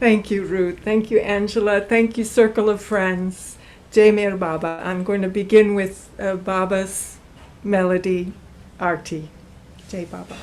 Thank you, Ruth. Thank you, Angela. Thank you, Circle of Friends. Jai Mer Baba. I'm going to begin with Baba's melody, Arti. Jai Baba.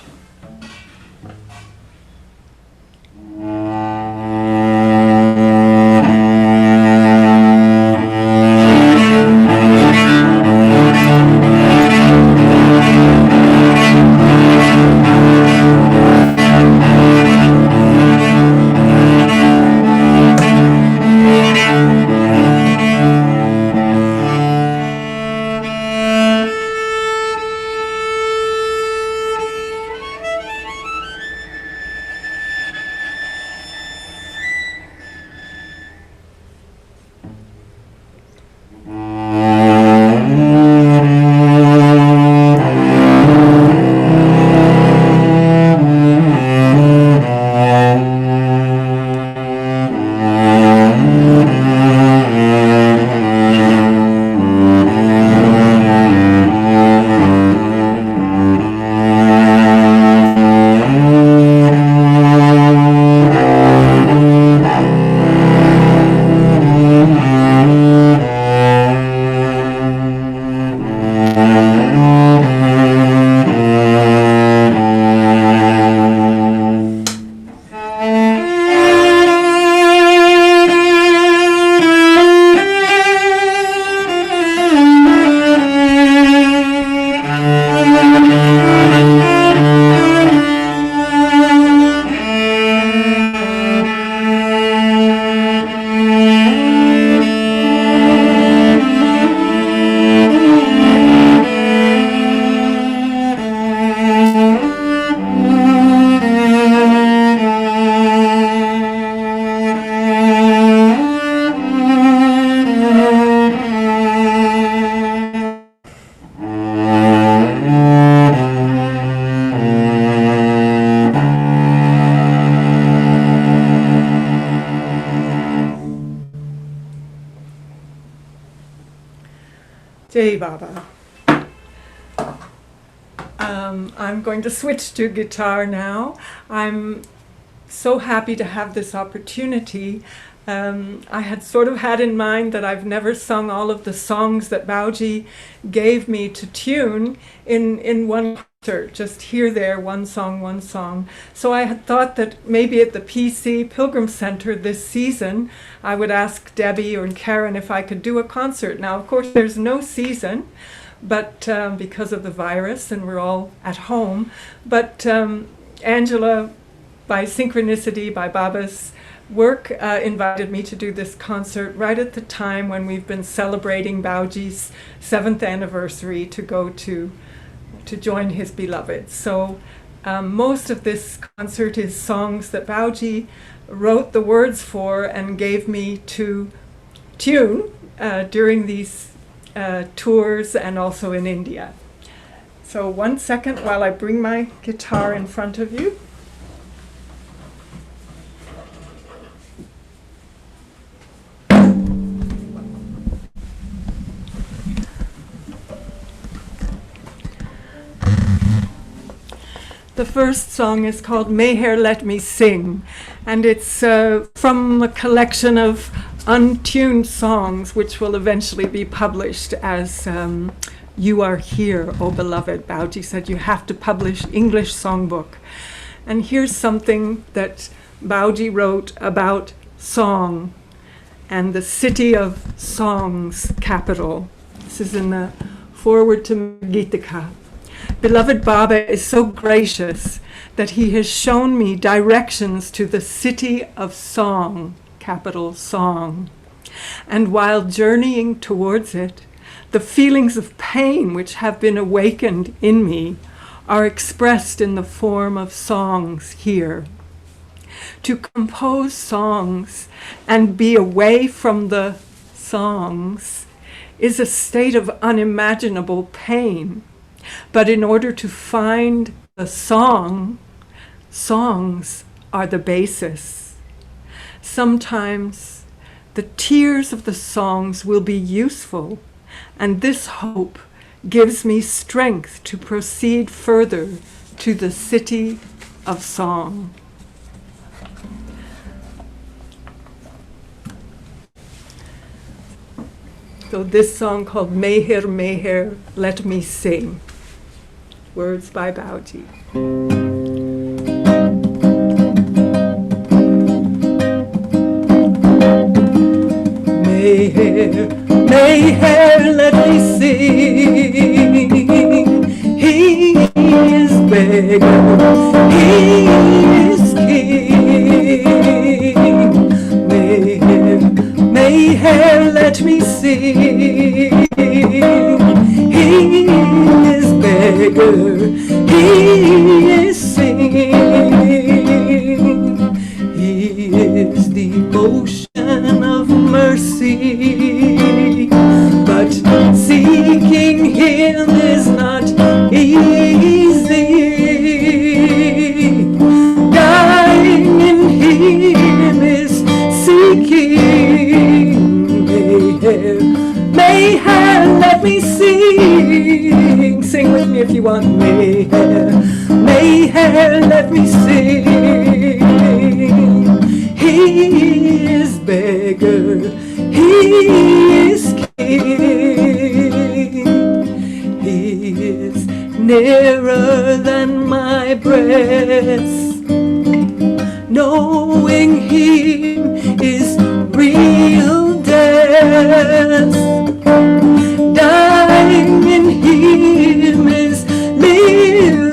Jai Baba. I'm going to switch to guitar now. I'm so happy to have this opportunity. I had sort of had in mind that I've never sung all of the songs that Bhauji gave me to tune in one concert, just here, there, one song, one song. So I had thought that maybe at the PC Pilgrim Center this season, I would ask Debbie or Karen if I could do a concert. Now, of course, there's no season, but because of the virus and we're all at home. But Angela, by synchronicity, by Baba's work, invited me to do this concert right at the time when we've been celebrating Bhauji's 7th anniversary to go to join his beloved. So most of this concert is songs that Bhauji wrote the words for and gave me to tune during these tours and also in India. So 1 second while I bring my guitar in front of you. The first song is called Mehera, Let Me Sing, and it's from a collection of untuned songs which will eventually be published as You Are Here, O Beloved. Bhauji said you have to publish English songbook. And here's something that Bhauji wrote about song and the city of songs capital. This is in the foreword to Gitika. Beloved Baba is so gracious that he has shown me directions to the city of song, capital song. And while journeying towards it, the feelings of pain which have been awakened in me are expressed in the form of songs here. To compose songs and be away from the songs is a state of unimaginable pain. But in order to find the song, songs are the basis. Sometimes the tears of the songs will be useful, and this hope gives me strength to proceed further to the city of song. So this song called Meher, Meher, Let Me Sing. Words by Bhauji. Meher, Meher, let me sing. He is beggar, he is king. Meher, Meher, let me sing. He is beggar, he is singing. He is the ocean of mercy, but seeking him is not easy. Dying in him is seeking. Meher, Meher, let me sing. Sing with me if you want. Meher, Meher, let me sing. He is beggar, he is king. He is nearer than my breath. Knowing him is real death. Dying in him is living.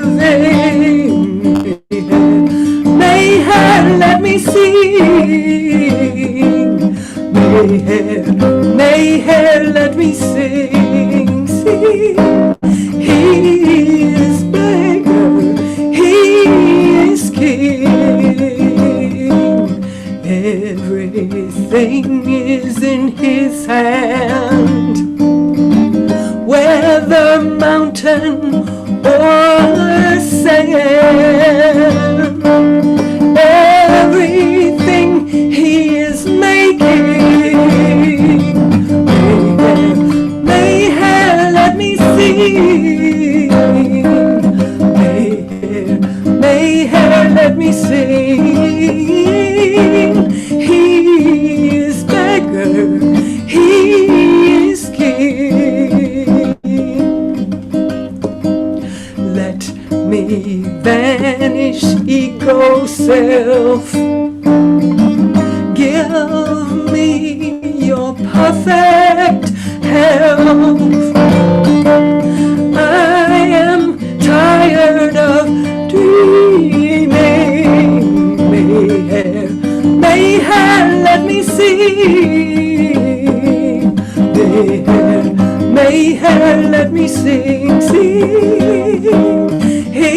Meher, let me sing. Meher, Meher, let me sing. Sing. He is beggar, he is king. Everything is in his hand, whether mountain or sand. Everything he is making. Meher, Meher, let me sing. Meher, Meher, let me sing. He is beggar, he is king. Let me vanish ego self. Give me your perfect health. I am tired of dreaming. Meher, Meher, let me sing. Meher, Meher, let me sing, sing. He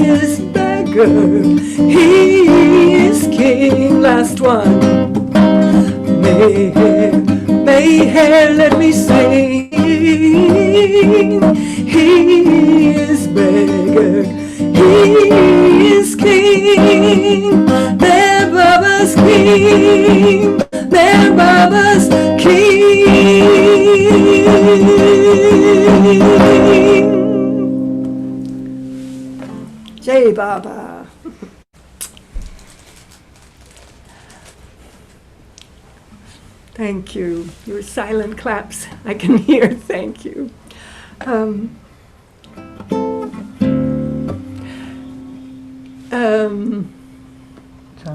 is beggar, he is king. Last one. Meher, Meher, let me sing. He is beggar, he is king. Their Baba's king, their Baba's king. Jai Baba. Thank you. Your silent claps I can hear. Thank you.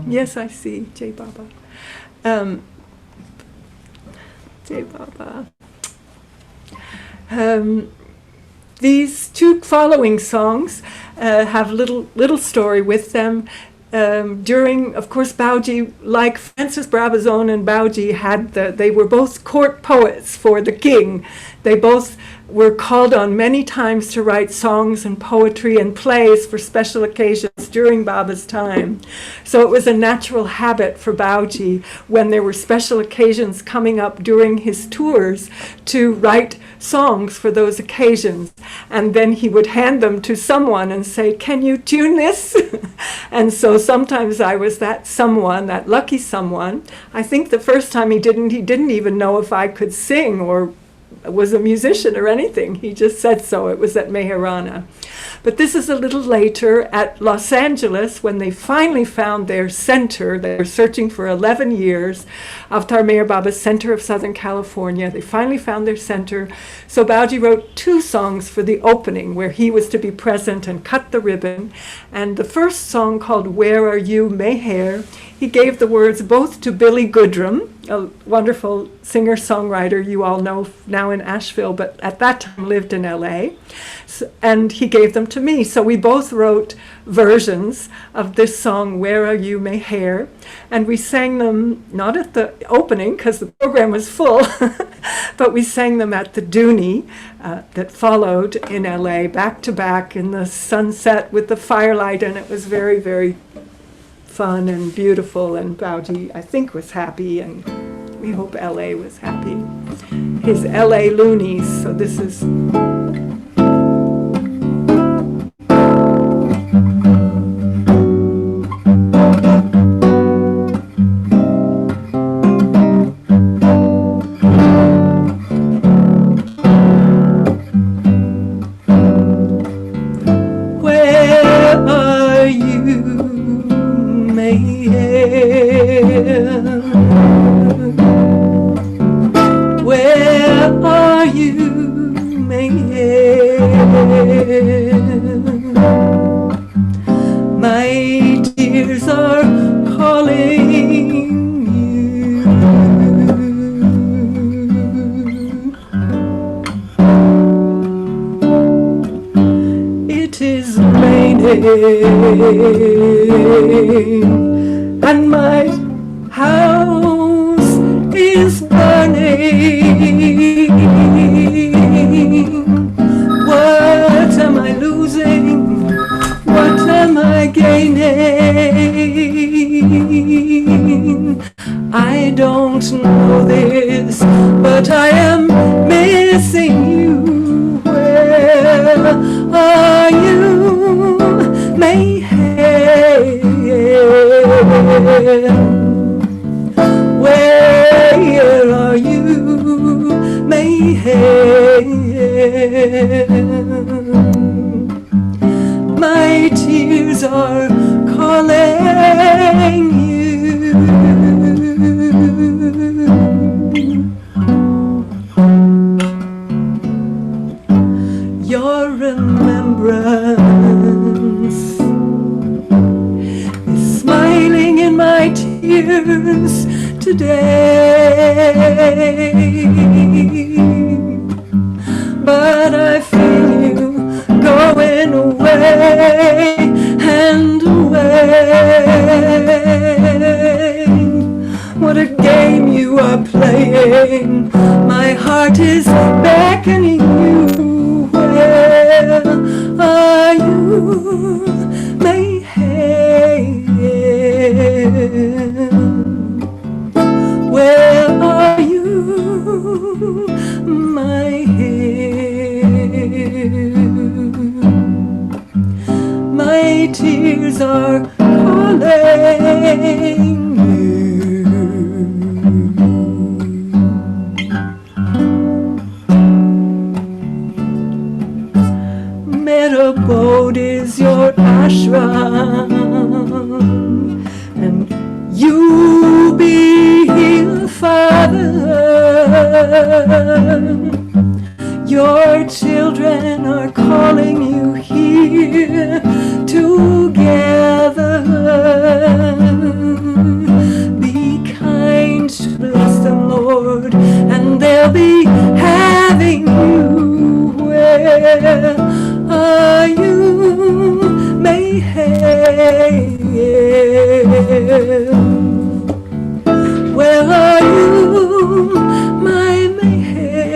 Yes, I see. Jai Baba. Jai Baba. These two following songs have little story with them. During, of course, Bhauji, like Francis Brabazon and Bhauji, they were both court poets for the king. They both were called on many times to write songs and poetry and plays for special occasions during Baba's time. So it was a natural habit for Bhauji, when there were special occasions coming up during his tours, to write songs for those occasions. And then he would hand them to someone and say, "Can you tune this?" And so sometimes I was that someone, that lucky someone. I think the first time he didn't even know if I could sing or was a musician or anything. He just said so. It was at Meherana. But this is a little later at Los Angeles when they finally found their center. They were searching for 11 years. Avtar Meher Baba's center of Southern California. They finally found their center. So Bhauji wrote 2 songs for the opening where he was to be present and cut the ribbon. And the first song, called Where Are You, Meher, he gave the words both to Billy Goodrum, a wonderful singer-songwriter you all know now in Asheville, but at that time lived in LA. And he gave them to me. So we both wrote versions of this song, Where Are You, Meher? And we sang them not at the opening, because the program was full, but we sang them at the Dooney that followed in LA, back to back in the sunset with the firelight, and it was very, very fun and beautiful, and Bhauji, I think, was happy, and we hope LA was happy. His LA loonies, so this is... And my house is burning. What am I losing? What am I gaining? I don't know this, but I am missing you. Where are you? Meher, where are you, Meher? My tears are calling you. Your remembrance smiling in my tears today, but I feel you going away and away. What a game you are playing. My heart is beckoning you. Where are you, Meher? Where are you, Meher? My tears are calling you. Meherabode is your ashram, and you be here, Father. Your children are calling you here together. Be kind to bless them, Lord, and they'll be having you. Where are you, Meher? Where are you, my Meher?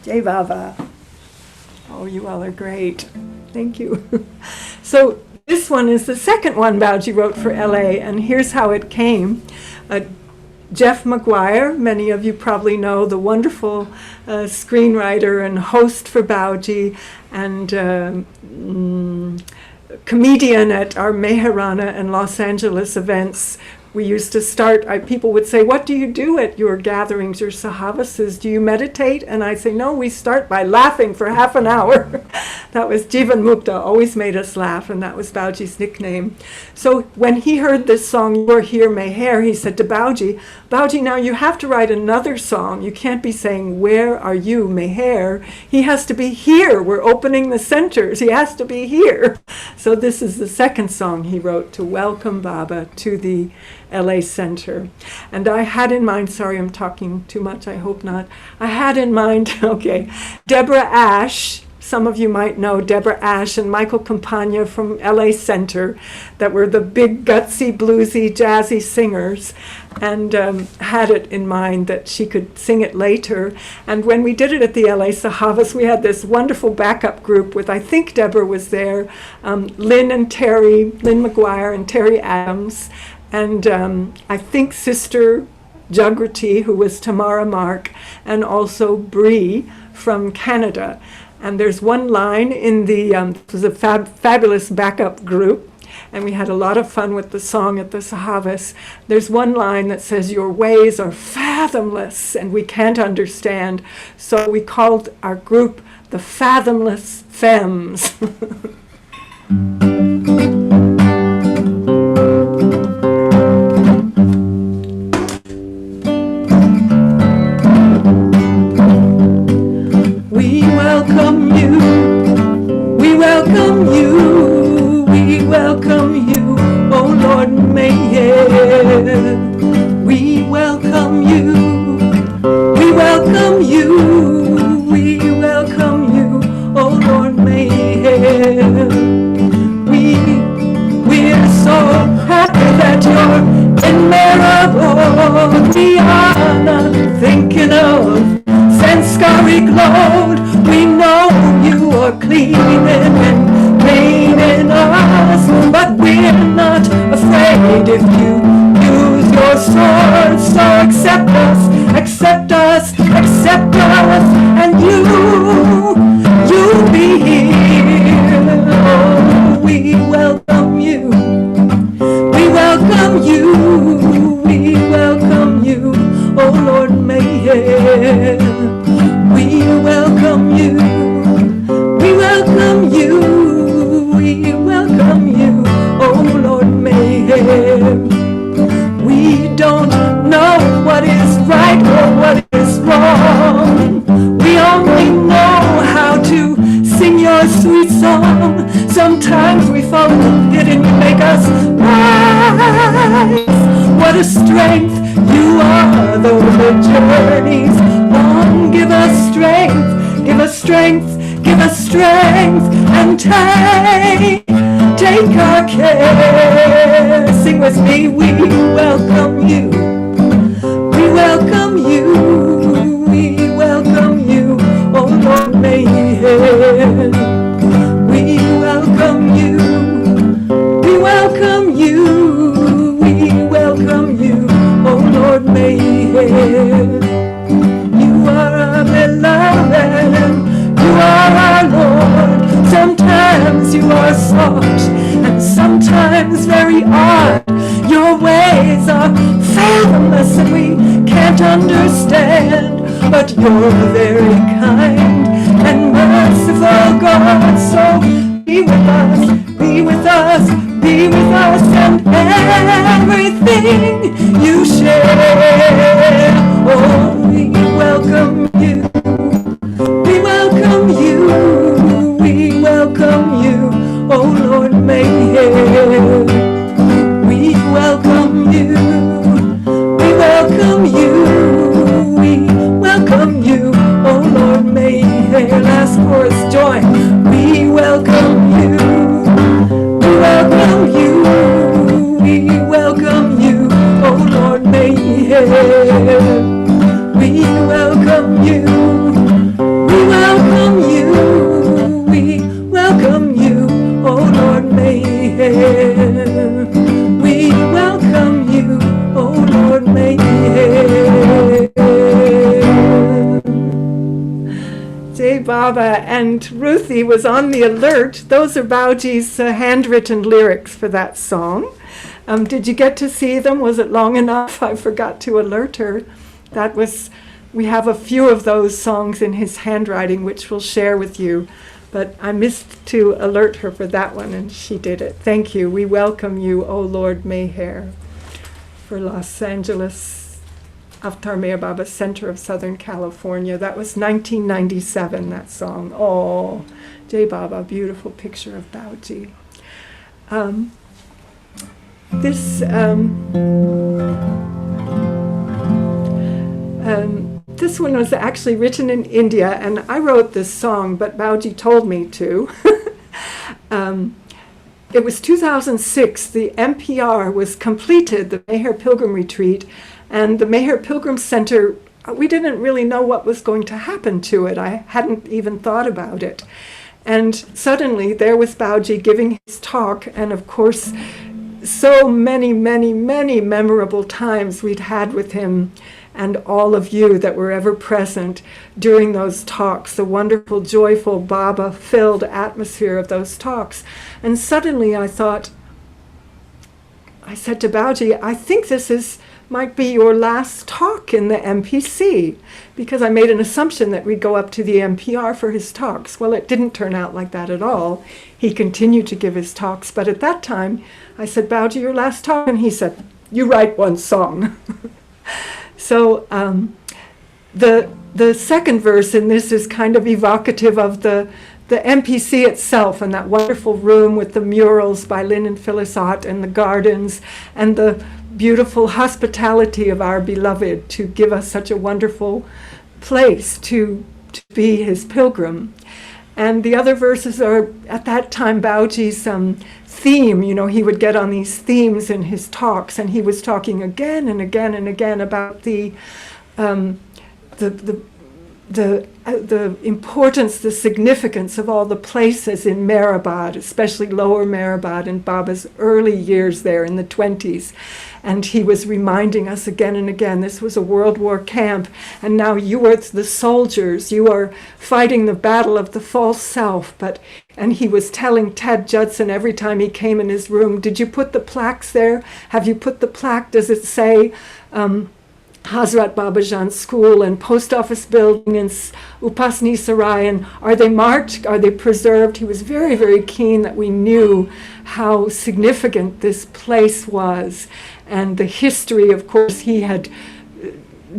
Jai Baba. Oh, you all are great. Thank you. So this one is the second one Bhauji wrote for LA, and here's how it came. Jeff McGuire, many of you probably know, the wonderful screenwriter and host for Bhauji, and comedian at our Meherana and Los Angeles events. We used to start, people would say, what do you do at your gatherings, your sahavases? Do you meditate? And I say, no, we start by laughing for half an hour. That was Jivan Mukta, always made us laugh, and that was Bhauji's nickname. So when he heard this song, You're Here, Meher, he said to Bhauji, Bhauji, now you have to write another song. You can't be saying, where are you, Meher? He has to be here. We're opening the centers. He has to be here. So this is the second song he wrote to welcome Baba to the LA Center. And I had in mind, sorry I'm talking too much, I hope not. I had in mind, okay, Deborah Ash, some of you might know Deborah Ash and Michael Campagna from LA Center, that were the big gutsy, bluesy, jazzy singers, and had it in mind that she could sing it later. And when we did it at the LA Sahavas, we had this wonderful backup group with, I think Deborah was there, Lynn McGuire and Terry Adams, and I think Sister Jagrati, who was Tamara Mark, and also Bree from Canada. And there's one line in the, it was a fabulous backup group, and we had a lot of fun with the song at the Sahavas. There's one line that says, your ways are fathomless, and we can't understand. So we called our group the Fathomless Femmes. We welcome you, we welcome you, we welcome you, oh Lord Meher. We welcome you, we welcome you, we welcome you, oh Lord Meher. We're so happy that you're in Meherabode. We are not thinking of Sanskari glowed. We know you are cleaning and cleaning us, but we're not afraid if you use your sword. So accept us, accept us, accept us, and you be here. Oh, we welcome you, we welcome you, we welcome you, oh Lord Meher. We welcome you, we welcome you, we welcome you, oh Lord Meher. We don't know what is right or what is wrong. We only know how to sing your sweet song. Sometimes we fall in the pit and you make us rise. What a strength you are, though the journey's long. Give us strength, give us strength, give us strength, and take our care. Sing with me, we welcome you, we welcome you, we welcome you, oh Lord Meher. We welcome you, we welcome you, we welcome you, oh Lord Meher. You are our beloved, you are our Lord. Sometimes you are soft, and sometimes very odd. Your ways are fathomless, and we can't understand. But you're very kind and merciful, God. So be with us, be with us, be with us, and everything you share. Oh, we welcome you, we welcome you, we welcome you, oh Lord Meher. We welcome you, we welcome you, we welcome you, oh Lord Meher. Last chorus, join. We welcome you, we welcome you, we welcome you, oh Lord Meher. We welcome you, we Baba, and Ruthie was on the alert. Those are Bhauji's handwritten lyrics for that song. Did you get to see them? Was it long enough? I forgot to alert her. We have a few of those songs in his handwriting, which we'll share with you. But I missed to alert her for that one, and she did it. Thank you. We welcome you, O Lord Mehera, for Los Angeles, Avatar Meher Baba, Center of Southern California. That was 1997, that song. Oh, Jai Baba, beautiful picture of Bhauji. This one was actually written in India, and I wrote this song, but Bhauji told me to. It was 2006. The MPR was completed, the Meher Pilgrim Retreat, and the Meher Pilgrim Center, we didn't really know what was going to happen to it. I hadn't even thought about it. And suddenly there was Bhauji giving his talk, and of course, so many, many, many memorable times we'd had with him, and all of you that were ever present during those talks, the wonderful, joyful, Baba-filled atmosphere of those talks. And suddenly I said to Bhauji, I think this might be your last talk in the MPC, because I made an assumption that we'd go up to the MPR for his talks. Well, it didn't turn out like that at all. He continued to give his talks, but at that time I said, Bhauji, your last talk? And he said, you write one song. So the second verse in this is kind of evocative of the MPC itself, and that wonderful room with the murals by Lynn and Phyllis Ott, and the gardens, and the beautiful hospitality of our beloved to give us such a wonderful place to be his pilgrim. And the other verses are, at that time, Bhauji's theme. You know, he would get on these themes in his talks, and he was talking again and again and again about the importance, the significance of all the places in Meherabode, especially Lower Meherabode, in Baba's early years there in the 20s. And he was reminding us again and again, this was a World War camp, and now you are the soldiers, you are fighting the battle of the false self. And he was telling Ted Judson every time he came in his room, did you put the plaques there? Have you put the plaque? Does it say Hazrat Babajan School and Post Office Building and Upasani Sarai, and are they marked? Are they preserved? He was very, very keen that we knew how significant this place was, and the history. Of course, he had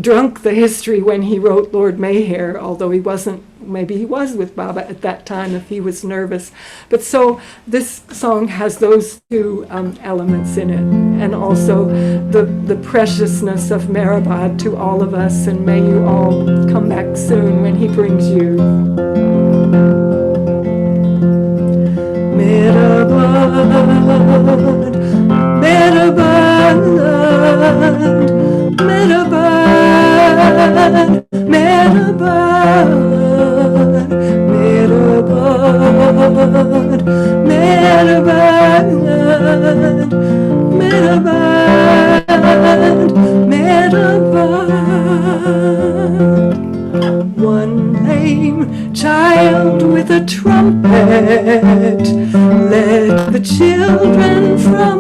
drunk the history when he wrote Lord Meher, although he wasn't. Maybe he was with Baba at that time if he was nervous. But so this song has those two elements in it, and also the preciousness of Meherabode to all of us, and may you all come back soon when he brings you. Meherabode, Meherabode, Meherabode, Meherabode. Meherabode, Meherabode, Meherabode, Meherabode. One lame child with a trumpet led the children from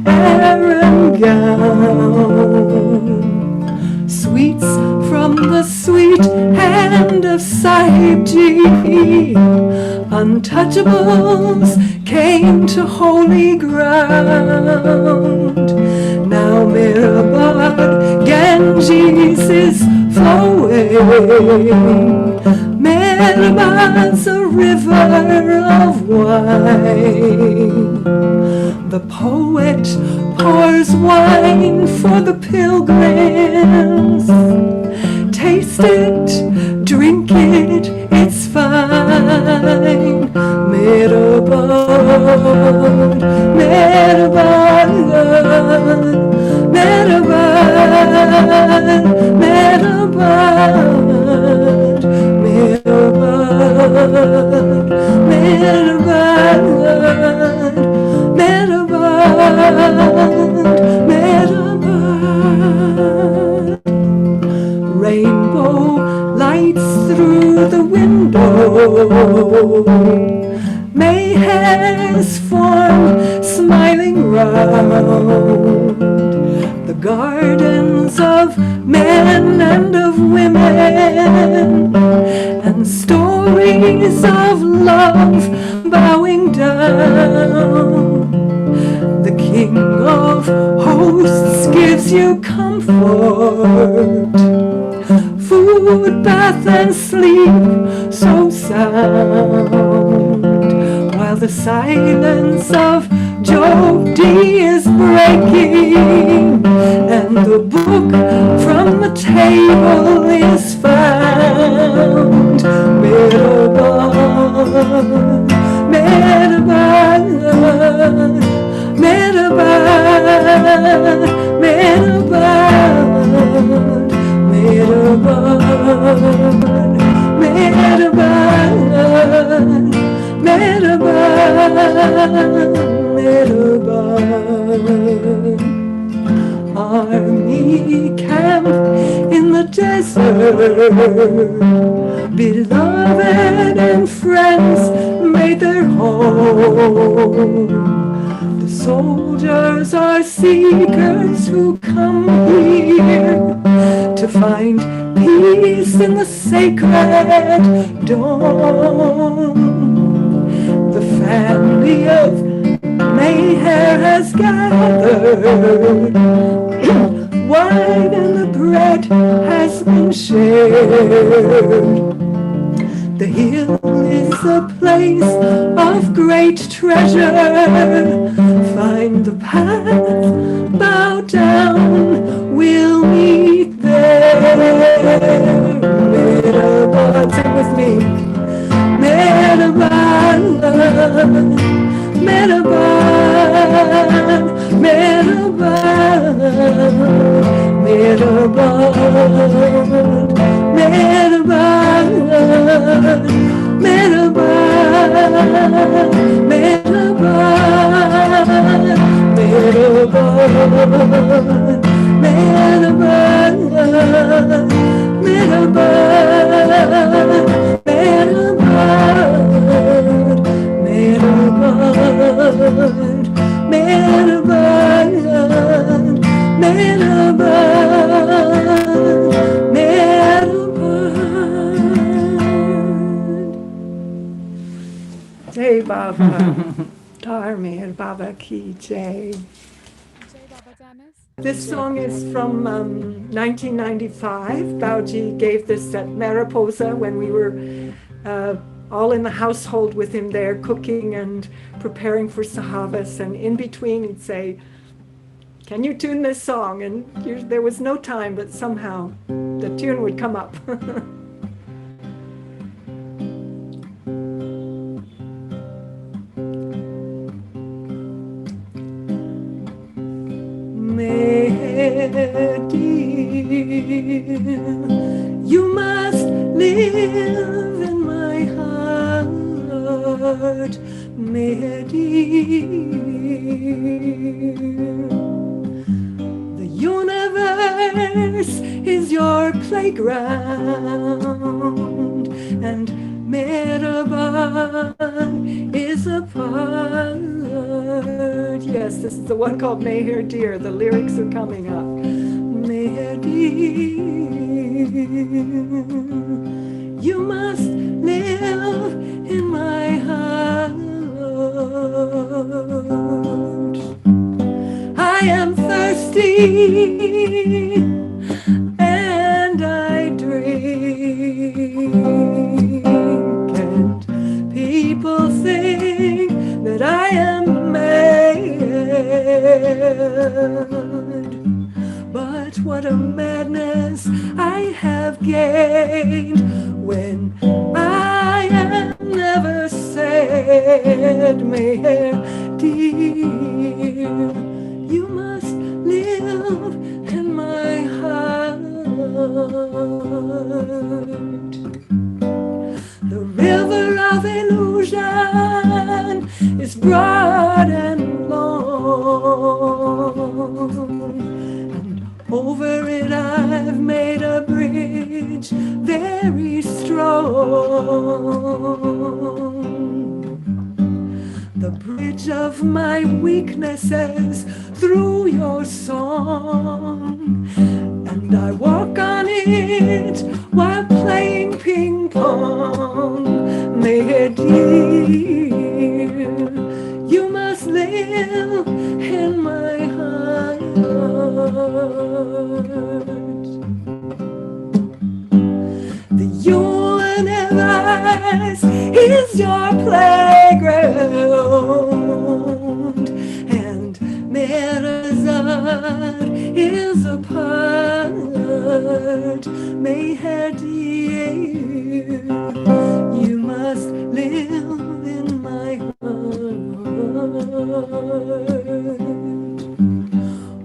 Erangown. Sweets from the sweet hand of Sahibji, untouchables came to holy ground. Now Meherabode Ganges is flowing, Meherabode's a river of wine. The poet pours wine for the pilgrims. Taste it, drink it, it's fine. Meherabode, Meherabode, Meherabode, Meherabode, Meherabode, Meherabode, Meherabode, Meherabode. Rainbow lights through the window, Mehera's form smiling round the gardens of men and of women, and stories of love bowing down. The King of Hosts gives you comfort, food, bath, and sleep so sound, while the silence of Joe D is breaking, and the book from the table is found. Meherabode, Meherabode, Meherabode, Meherabode, Meherabode, Meherabode, Meherabode, Meherabode. Army camp in the desert, beloved and friends made their home. The soldiers are seekers who come here to find peace in the sacred dome. The family of Mehera has gathered, wine and the bread has been shared. The hill is a place of great treasure. Find the path, bow down, we'll meet there. Meherabode, sing with me. Meherabode, Meherabode, Meherabode, Meherabode, Meherabode, Meherabode, Meherabode, Jai Baba, Dar Meher Baba ki Jai. This song is from 1995. Bhauji gave this at Mariposa when we were all in the household with him there, cooking and preparing for sahavas. And in between, he'd say, "Can you tune this song?" And there was no time, but somehow the tune would come up. Meher dear, you must live in my heart, Meher dear. The universe is your playground, and Meherabode is a part. Yes, this is the one called Meher Dear. The lyrics are coming up. Meher Dear, you must live in my heart. I am thirsty and I drink, and people think that I am mad, but what a madness I have gained when I am never sad. Meher dear, you must live in my heart. The river of illusion is broad and long, and over it I've made a bridge very strong. The bridge of my weaknesses through your song, and I walk on it while playing ping pong. Meher dear, you must live in my heart. The universe is your playground, and Meherabode is a part. Meher dear, you must live in my heart.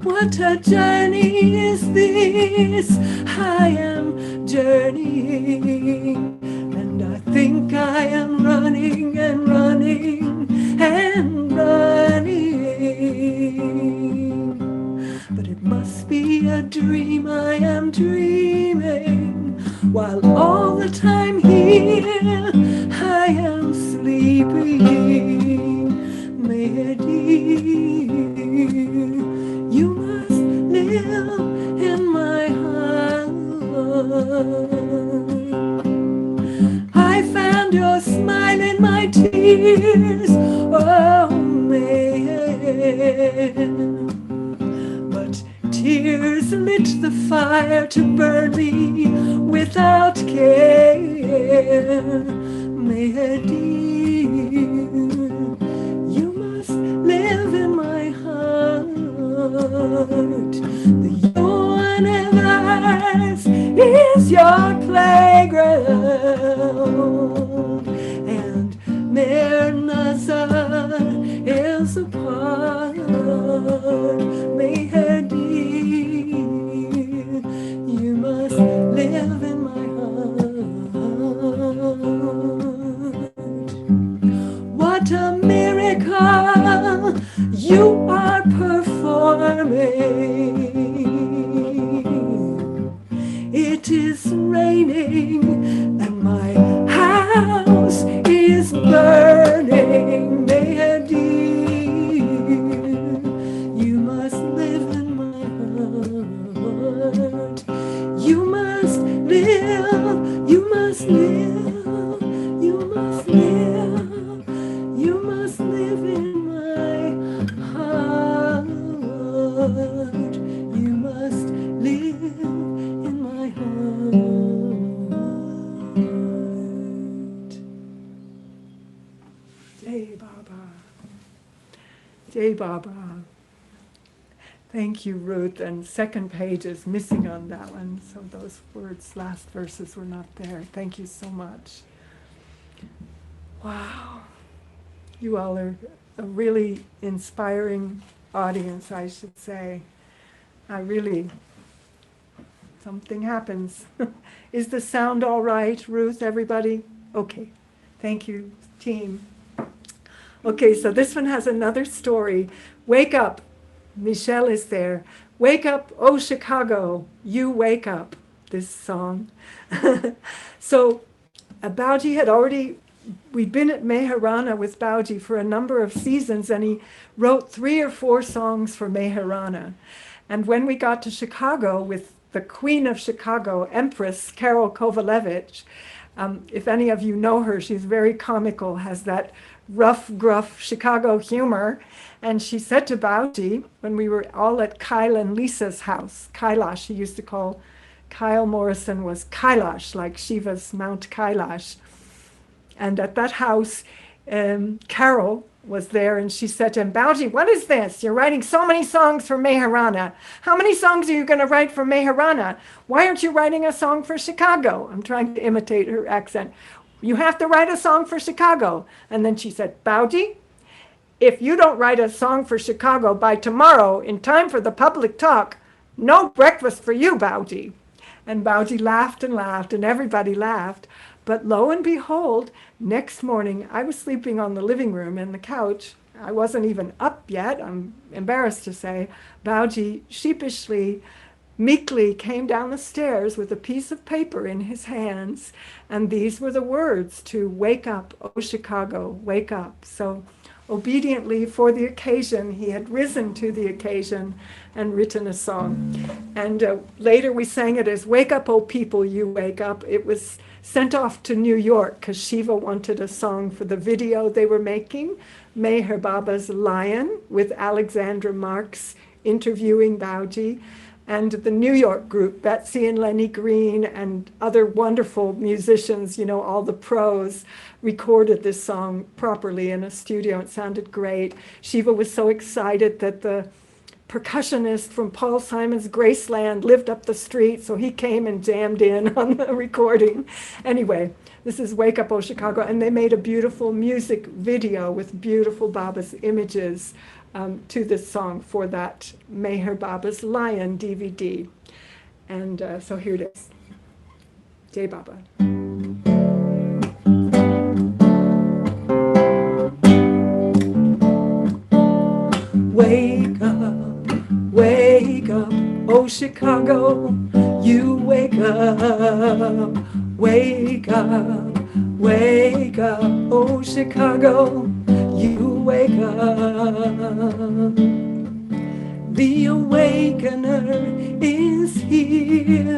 What a journey is this I am journeying, and I think I am running and running and running. But it must be a dream I am dreaming, while all the time here I am sleeping. Meher dear, you must live in my heart. I found your smile in my tears, oh man. But tears lit the fire to burn me without care. Meher dear, you must live in my heart. The universe is your playground, and Meherana is a part. Meher dear, you must live in my heart. What a miracle you are performing. It is raining and my house is burning. Meher dear, you must live in my heart. You must live, you must live, you must live, you must live in my heart. You must live in my heart. Jai Baba. Jai Baba. Thank you, Ruth. And second page is missing on that one, so those words, last verses were not there. Thank you so much. Wow. You all are a really inspiring audience, I should say. Something happens. Is the sound all right, Ruth, everybody? Okay. Thank you, team. Okay, so this one has another story. Wake up. Michelle is there. Wake up, oh Chicago, you wake up, this song. So Bhauji had already, we'd been at Meherana with Bhauji for a number of seasons, and he wrote 3 or 4 songs for Meherana. And when we got to Chicago with the Queen of Chicago, Empress Carol Kovalevich, if any of you know her, she's very comical, has that rough, gruff Chicago humor. And she said to Bhauji, when we were all at Kyle and Lisa's house, Kailash, she used to call Kyle Morrison was Kailash, like Shiva's Mount Kailash. And at that house, Carol was there, and she said to him, Bhauji, what is this? You're writing so many songs for Meherana. How many songs are you going to write for Meherana? Why aren't you writing a song for Chicago? I'm trying to imitate her accent. You have to write a song for Chicago. And then she said, Bhauji, if you don't write a song for Chicago by tomorrow in time for the public talk, no breakfast for you, Bhauji. And Bhauji laughed and laughed, and everybody laughed. But lo and behold, next morning, I was sleeping on the living room and the couch. I wasn't even up yet, I'm embarrassed to say. Bhauji sheepishly meekly came down the stairs with a piece of paper in his hands, and these were the words to "Wake up, oh Chicago, wake up." So obediently for the occasion, he had risen to the occasion and written a song. And later we sang it as "Wake up, oh people, you wake up." It was sent off to New York because Shiva wanted a song for the video they were making, Meherabode's Lion, with Alexandra Marks interviewing Bhauji. And the New York group, Betsy and Lenny Green and other wonderful musicians, you know, all the pros, recorded this song properly in a studio. It sounded great. Shiva was so excited that the percussionist from Paul Simon's Graceland lived up the street, so he came and jammed in on the recording. Anyway, this is "Wake Up, Oh Chicago," and they made a beautiful music video with beautiful Baba's images to this song for that Meherabode's Lion DVD. And so here it is. Jai Baba. Wake up, oh Chicago, you wake up, wake up, wake up, oh Chicago, you wake up. The awakener is here,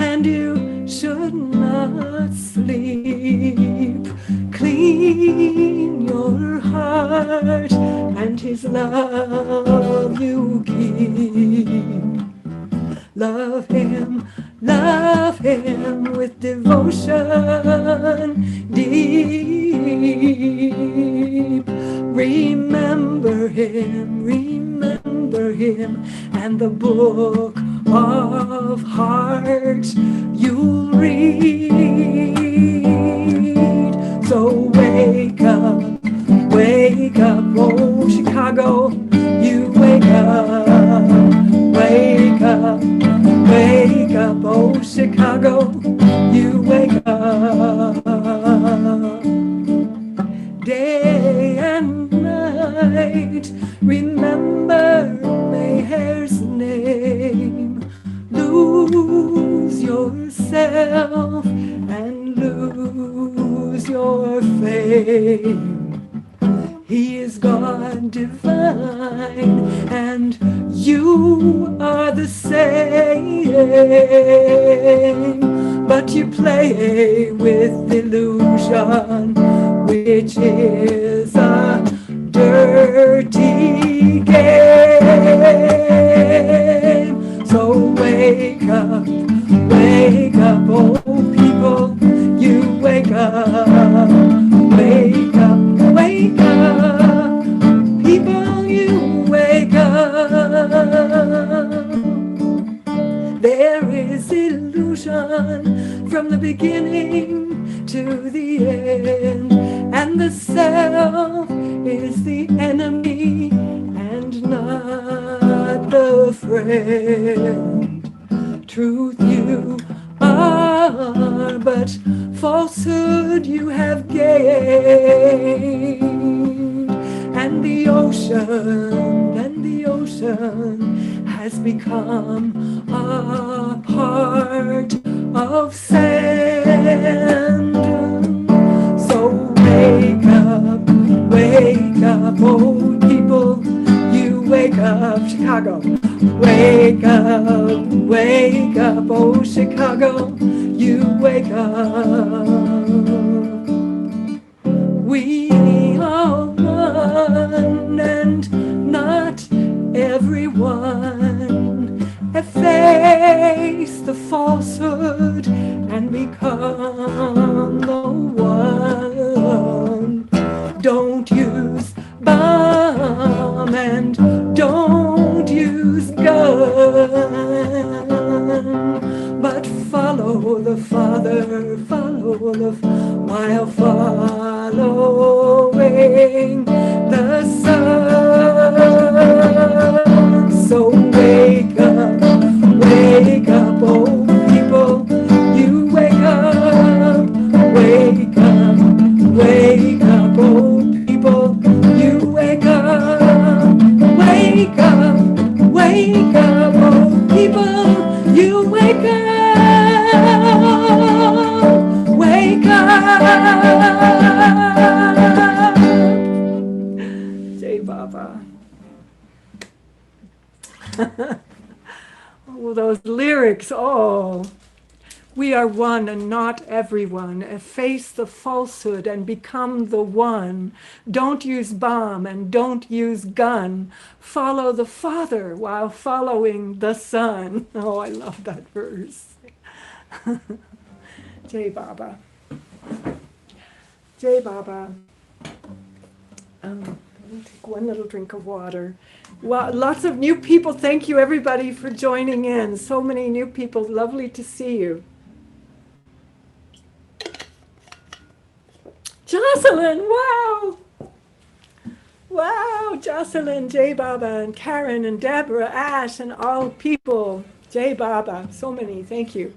and you should not sleep. Clean your heart, and his love you keep. Love him with devotion deep. Remember him, and the book of hearts you'll read. So wake up, oh Chicago, you wake up, wake up, oh Chicago, you wake up. Day and night, remember Meher's name. Lose yourself and lose your fame. He is God divine, and you are the same. But you play with illusion, which is a dirty game. So wake up, oh people, you wake up, wake up, wake up, people, you wake up. There is illusion from the beginning to the end, and the self is the enemy and not the friend. Truth you are, but falsehood you have gained. And the ocean has become a part of sand. So wake up, oh people, you wake up, Chicago. Wake up, oh Chicago, you wake up. We are one, and not everyone. Efface the falsehood and become the one. Don't use bomb and don't use gun, but follow the Father, while following the sun. So wake up, oh people, you wake up, oh people, you wake up, oh people, those lyrics. Oh, we are one and not everyone. Efface the falsehood and become the one. Don't use bomb and don't use gun. Follow the Father while following the Son. Oh, I love that verse. Jai Baba. Jai Baba. Let me take one little drink of water. Wow, lots of new people. Thank you, everybody, for joining in. So many new people. Lovely to see you. Jocelyn, wow! Wow, Jocelyn, Jai Baba, and Karen, and Deborah, Ash, and all people. Jai Baba, so many, thank you.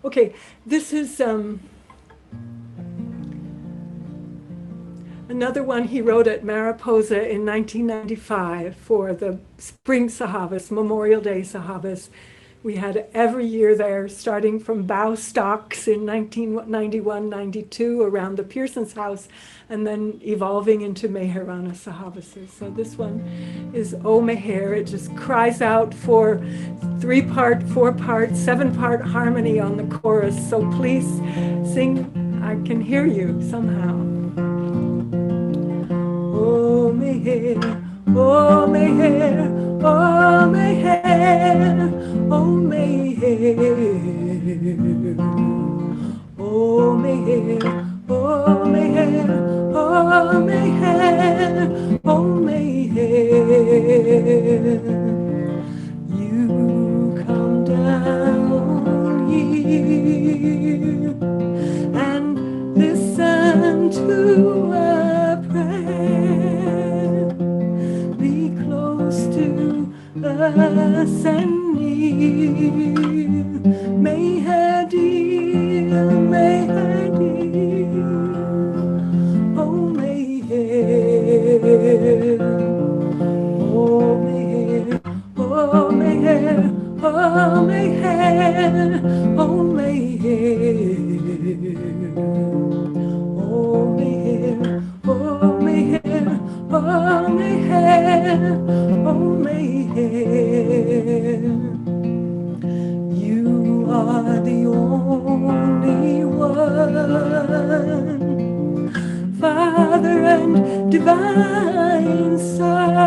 Okay, this is another one he wrote at Mariposa in 1995 for the Spring Sahavas, Memorial Day Sahavas. We had every year there, starting from Bhau stocks in 1991-92 around the Pearson's house, and then evolving into Meherana sahavases. So this one is O Meher. It just cries out for 3-part, 4-part, 7-part harmony on the chorus. So please sing. I can hear you somehow. O Meher, O Meher, O Meher, O Meher, O Meher, O Meher, O Meher, O Meher. You come down here and listen to a prayer. Be close to us and near. Meher dear, Meher dear, oh Meher, oh Meher, oh Meher, oh Meher, oh Meher, oh Meher, oh Meher, oh Meher, oh Meher. You are the only one, Father and Divine Son.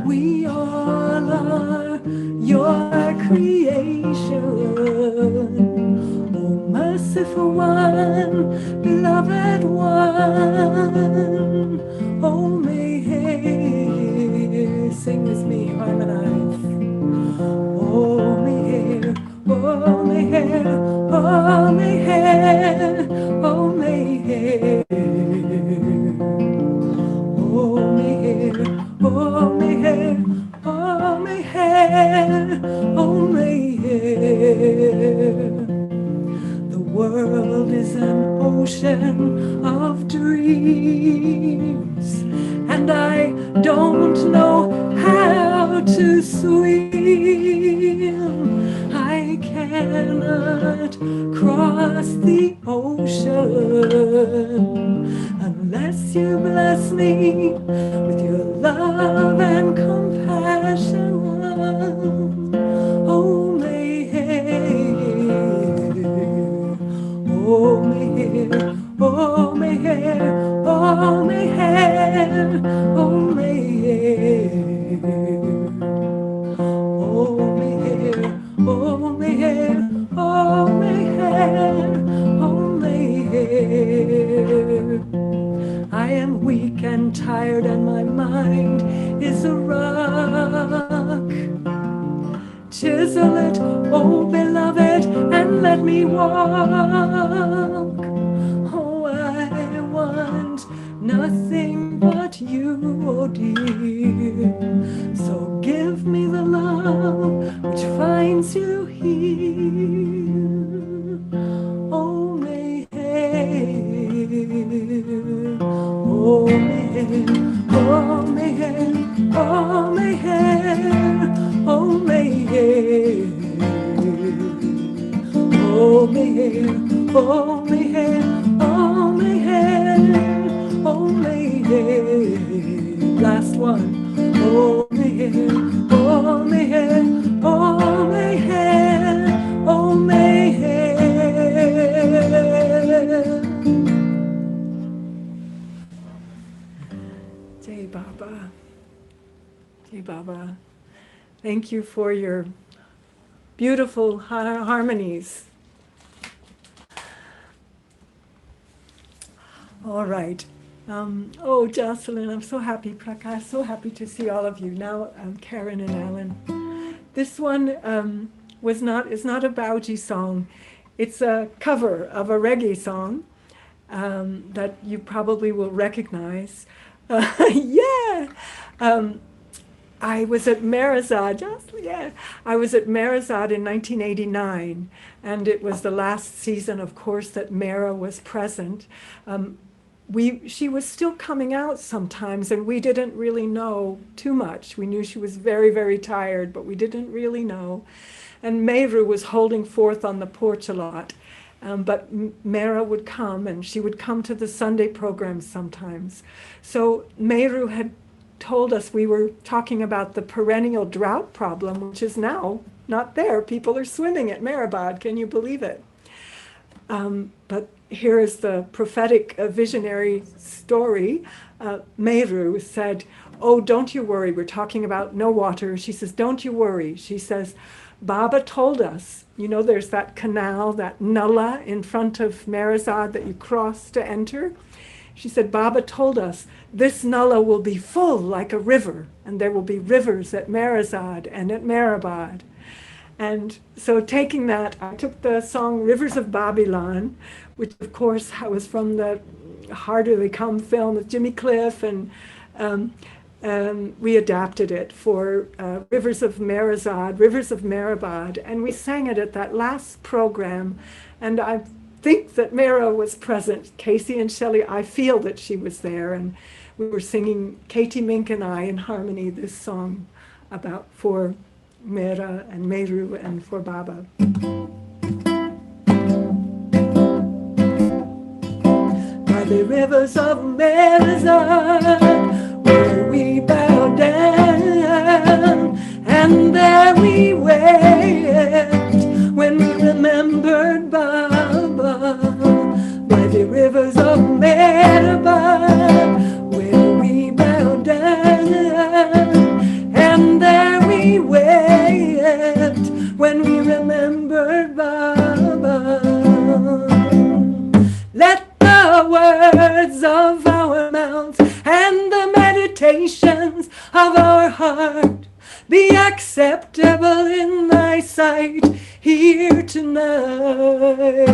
We all are your creation, O merciful one, beloved one, O Meher. Sing with me, harmonize. O Meher, O Meher, O Meher, O Meher, O Meher, O Meher, O Meher, O Meher. The world is an ocean of dreams, and I don't know how to swim. I cannot cross the ocean unless you bless me with your love and compassion. Oh Meher, oh Meher, oh Meher, oh Meher, oh Meher, oh Meher, oh Meher, oh Meher, oh Meher. I am weak and tired and my mind is a rock. Chisel it, oh beloved, and let me walk. Oh, I want nothing but you, oh dear. So give me the love which finds you here. Oh Meher, oh Meher, oh Meher, oh Meher, oh Meher, oh Meher, oh Meher, oh Meher, oh Meher. Last one. Oh Meher, oh Meher, oh Baba. Thank you for your beautiful harmonies. All right. Oh, Jocelyn, I'm so happy, Prakash, so happy to see all of you. Now, Karen and Alan. This one is not a Bhauji song. It's a cover of a reggae song that you probably will recognize. Yeah! I was at Meherabode, I was at Meherabode in 1989, and it was the last season, of course, that Mehera was present. She was still coming out sometimes, and we didn't really know too much. We knew she was very, very tired, but we didn't really know. And Mehera was holding forth on the porch a lot. But Mehera would come, and she would come to the Sunday programs sometimes. So Mehera had told us, we were talking about the perennial drought problem, which is now not there. People are swimming at Meherabode. Can you believe it? But here is the prophetic visionary story. Mehera said, oh, don't you worry. We're talking about no water. She says, don't you worry. She says, Baba told us, you know, there's that canal, that nulla in front of Meherabode that you cross to enter. She said, Baba told us this nulla will be full like a river, and there will be rivers at Meherabode and at Meherabode. And so taking that, I took the song Rivers of Babylon, which of course was from the Harder They Come film with Jimmy Cliff, and we adapted it for Rivers of Meherabode, Rivers of Meherabode, and we sang it at that last program. And I think that Mehera was present. Casey and Shelley, I feel that she was there, and we were singing, Katie Mink and I, in harmony, this song for Mehera and Meru and for Baba. By the rivers of Meherabode, where we bow down, and there we wept when we remembered Baba. By the rivers of Meherabode, where we bow down, and there we wept when we remembered Baba. Let the words of our mouths and the meditations of our heart be acceptable in thy sight here tonight.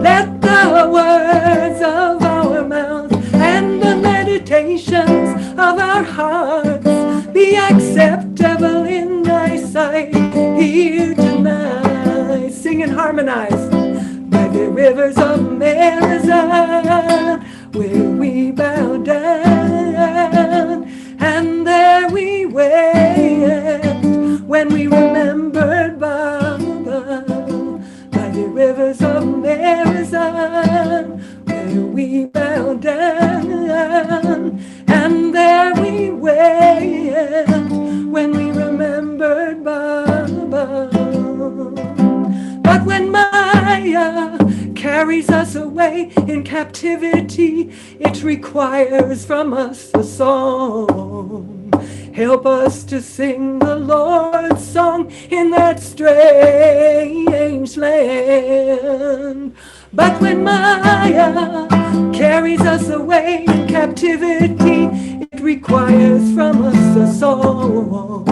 Let the words of our mouths and the meditations of our hearts be acceptable in thy sight here tonight. Sing and harmonize. By the rivers of Meherabode, where we bow down, and there we wept when we remembered Baba. By the rivers of Meherabode, where we bow down, and there we wept when we remembered Baba. But when Maya carries us away in captivity, it requires from us a song. Help us to sing the Lord's song in that strange land. But when Maya carries us away in captivity, it requires from us a song.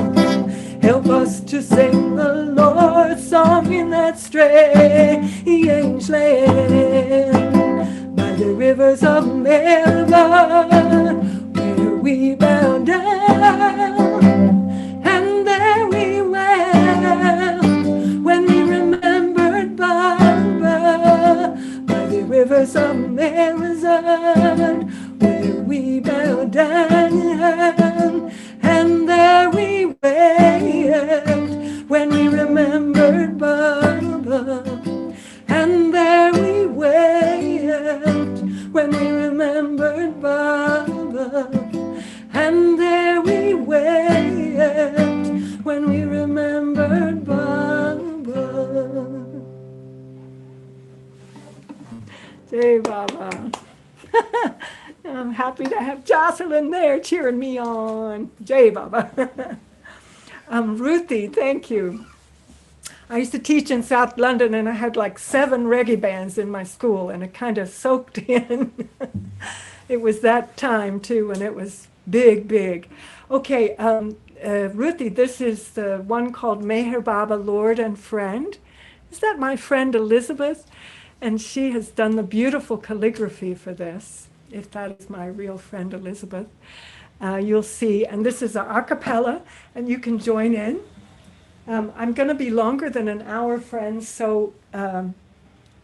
Help us to sing the Lord's song in that strange land. By the rivers of Meherabode, where we bow down, and there we wept when we remembered Baba. By the rivers of Meherabode, where we bow down, and there we wept when we remembered Baba. And there we wept when we remembered Baba. And there we wept when we remembered Baba. Jai Baba. I'm happy to have Jocelyn there cheering me on. Jai Baba. Ruthie, thank you. I used to teach in South London, and I had like 7 reggae bands in my school, and it kind of soaked in. It was that time too, and it was big, big. Okay, Ruthie, this is the one called Meherabode, Lord and Friend. Is that my friend Elizabeth? And she has done the beautiful calligraphy for this, if that is my real friend Elizabeth. You'll see, and this is a cappella, and you can join in. I'm going to be longer than an hour, friends, so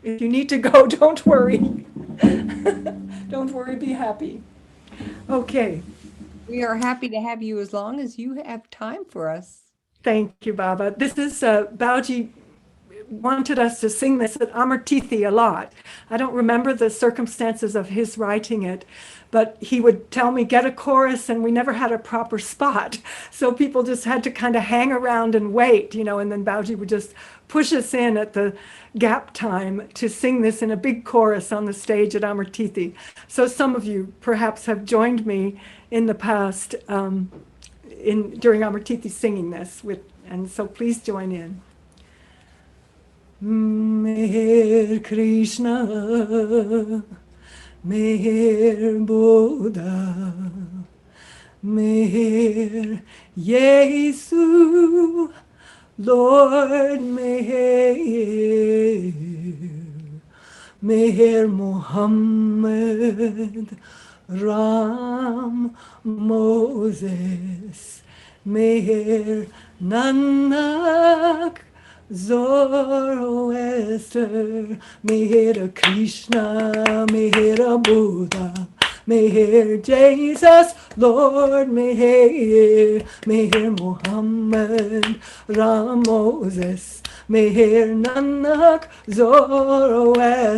if you need to go, don't worry. Don't worry, be happy. Okay. We are happy to have you as long as you have time for us. Thank you, Baba. This is Bhauji wanted us to sing this at Amartithi a lot. I don't remember the circumstances of his writing it, but he would tell me, get a chorus, and we never had a proper spot. So people just had to kind of hang around and wait, you know, and then Bhauji would just push us in at the gap time to sing this in a big chorus on the stage at Amartithi. So some of you perhaps have joined me in the past during Amartithi singing this, and so please join in. Meher Krishna, Meherabode, Meher Yesu, Lord Meher, Meher Muhammad, Ram Moses, Meher Nanak, Zoroaster, Mehera Krishna, Mehera Buddha, Meher Jesus, Lord Meher, Meher Muhammad, Ram Moses, Meher Nanak, Zoroaster.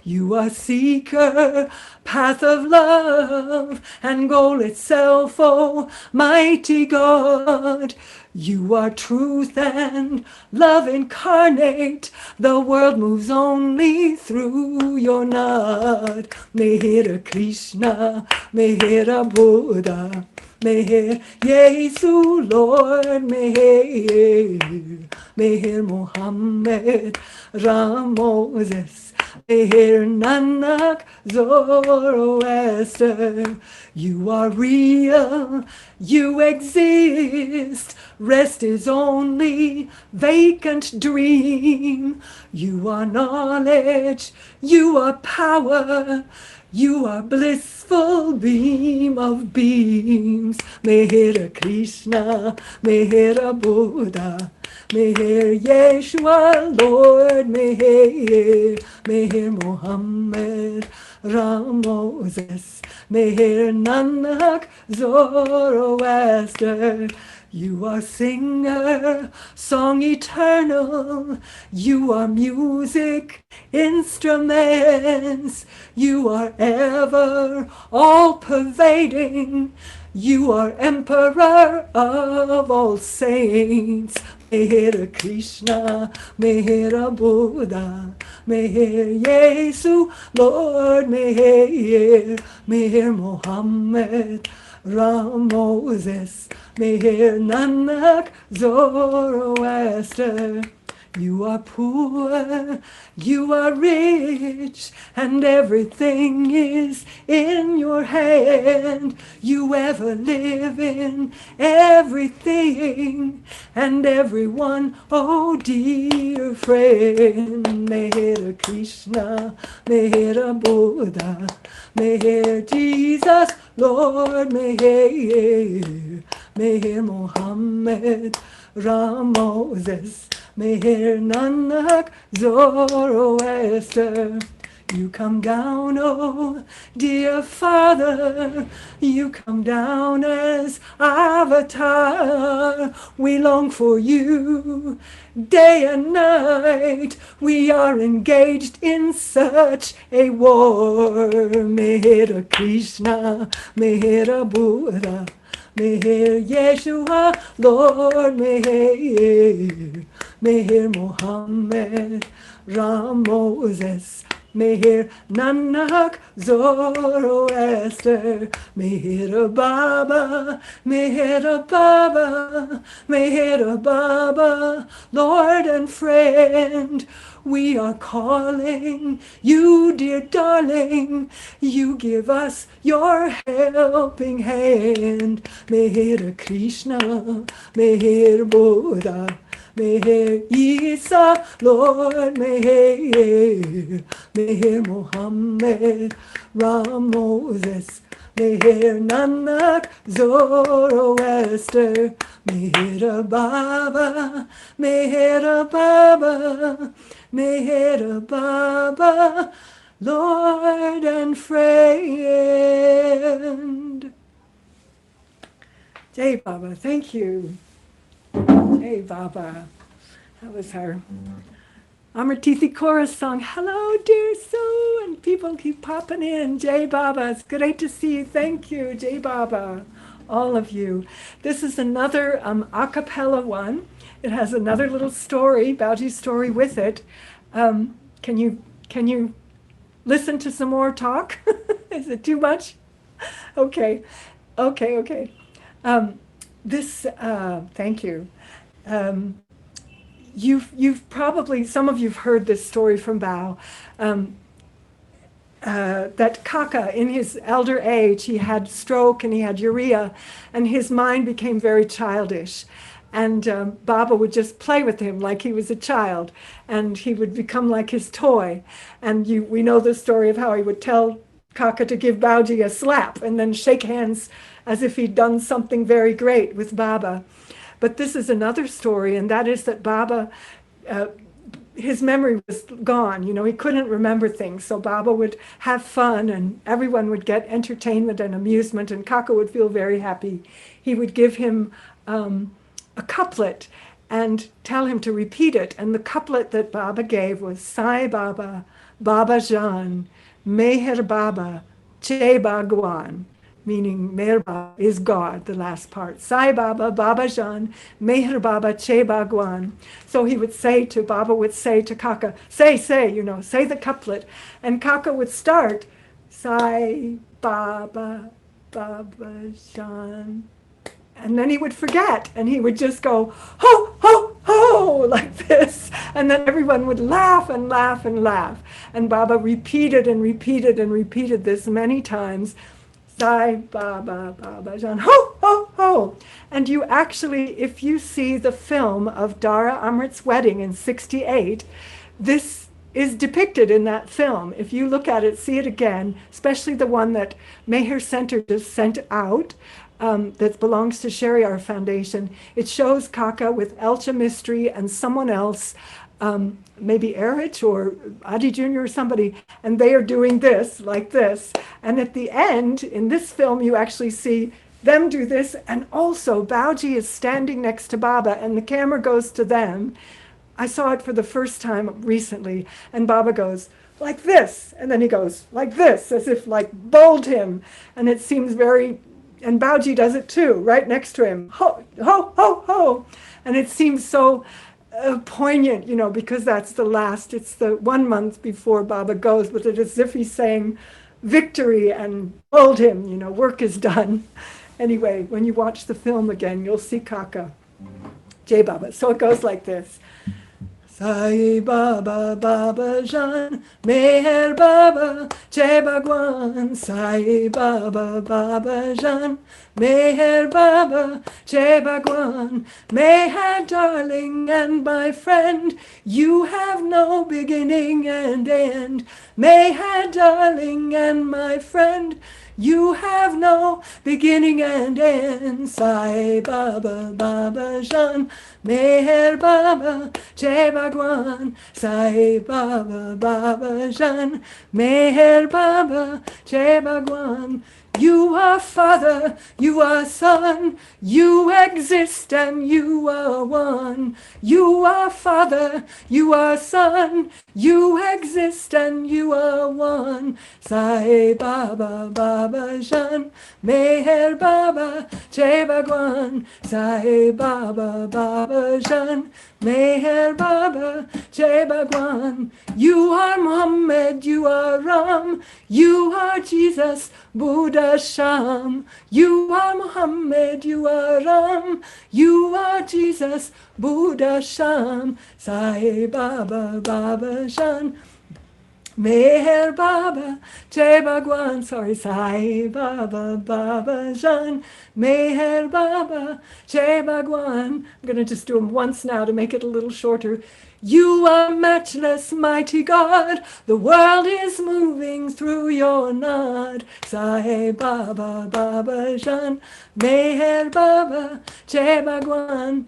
You are seeker, path of love, and goal itself, oh mighty God. You are truth and love incarnate. The world moves only through your nod. Mehera Krishna, Mehera Buddha, Meher Yesu, Lord Meher, Meher Muhammad, Ram Moses, Meher Nanak, Zoroaster. You are real, you exist. Rest is only vacant dream. You are knowledge, you are power. You are blissful beam of beams. Mehera Krishna, Mehera Buddha, Meher Yeshua, Lord Meher, Meher Muhammad, Ram Moses, Meher Nanak, Zoroaster. You are singer, song eternal. You are music, instruments. You are ever all-pervading. You are emperor of all saints. Mehera Krishna, Mehera Buddha, Meher Yesu, Lord Meher, Meher Muhammad, Ram Moses, Meher Nanak, Zoroaster. You are poor, you are rich, and everything is in your hand. You ever live in everything and everyone, oh dear friend. Mehera Krishna, Mehera Buddha, Meher Jesus, Lord Meher, Meher Muhammad, Ram Moses, Meher Nanak, Zoroaster. You come down, oh dear Father, you come down as Avatar. We long for you day and night. We are engaged in such a war. Mehera Krishna, Mehera Buddha, Meher Yeshua, Lord Meher, Meher Muhammad, Ram Moses, Meher Nanak Zoroaster, Meherababa, Meherababa, Meherababa, Lord and friend, we are calling you, dear darling, you give us your helping hand. Meher Krishna, Meher Buddha, Meher Isa, Lord, Meher, Meher Muhammad, Ram Moses, Meher Nanak, Zoroaster, Meherababa, Meherababa, Meherababa, Lord and friend. Jai Baba, thank you. Jai Baba. That was our Amartithi chorus song. Hello, dear Sue, and people keep popping in. Jai Baba, it's great to see you. Thank you, Jai Baba, all of you. This is another a cappella one. It has another little story, Bhauji's story with it. Can you listen to some more talk? Is it too much? Okay. Thank you. You've probably, some of you've heard this story from Bhau, that Kaka, in his elder age, he had stroke and he had urea, and his mind became very childish. And Baba would just play with him like he was a child, and he would become like his toy. And we know the story of how he would tell Kaka to give Bhauji a slap and then shake hands as if he'd done something very great with Baba. But this is another story, and that is that Baba, his memory was gone. You know, he couldn't remember things. So Baba would have fun, and everyone would get entertainment and amusement, and Kaka would feel very happy. He would give him a couplet and tell him to repeat it. And the couplet that Baba gave was Sai Baba, Baba Jan, Meher Baba, Che Bhagwan, meaning Meher Baba is God, the last part. Sai Baba, Baba Jan, Meher Baba, Che Bhagwan. So he would say to, Baba would say to Kaka, say the couplet. And Kaka would start, Sai Baba, Baba Jan. And then he would forget, and he would just go, ho, ho, ho, like this. And then everyone would laugh and laugh and laugh. And Baba repeated and repeated and repeated this many times. Sai Baba, Baba Jan, ho, ho, ho. And you actually, if you see the film of Dara Amrit's wedding in '68, this is depicted in that film. If you look at it, see it again, especially the one that Meher Center just sent out, that belongs to Shariar Foundation. It shows Kaka with Elcha Mystery and someone else, maybe Erich or Adi Jr. or somebody, and they are doing this, like this. And at the end, in this film, you actually see them do this, and also Bhauji is standing next to Baba, and the camera goes to them. I saw it for the first time recently, and Baba goes, like this, and then he goes, like this, as if like bowled him, and it seems very... And Bhauji does it too, right next to him. Ho, ho, ho, ho. And it seems so poignant, you know, because that's the last, it's the 1 month before Baba goes, but it's as if he's saying victory and told him, you know, work is done. Anyway, when you watch the film again, you'll see Kaka. Jai Baba. So it goes like this. Sai Baba, Baba Jan, Meher Baba, Che Bhagwan. Sai Baba, Baba Jan, Meher Baba, Che Bhagwan. Meher, darling and my friend, you have no beginning and end. Meher, darling and my friend, you have no beginning and end. Sai Baba, Baba Jan, Meher Baba, Che Bhagwan. Sai Baba, Baba Jan, Meher Baba, Che Bhagwan. You are Father, you are Son, you exist and you are one. You are Father, you are Son, you exist and you are one. Sai Baba, Baba Jan, Meher Baba, Che Bhagwan. Sai Baba, Baba Baba Jan, Meher Baba, Jai Bhagwan. You are Muhammad, you are Ram, you are Jesus, Buddha Sham. You are Muhammad, you are Ram, you are Jesus, Buddha Sham. Sai Baba, Baba Jan, Meher Baba, Jai Bhagwan, sorry, Sai Baba, Baba Jan, Meher Baba, Jai Bhagwan. I'm going to just do them once now to make it a little shorter. You are matchless, mighty God. The world is moving through your nod. Sai Baba, Baba Jan, Meher Baba, Jai Bhagwan.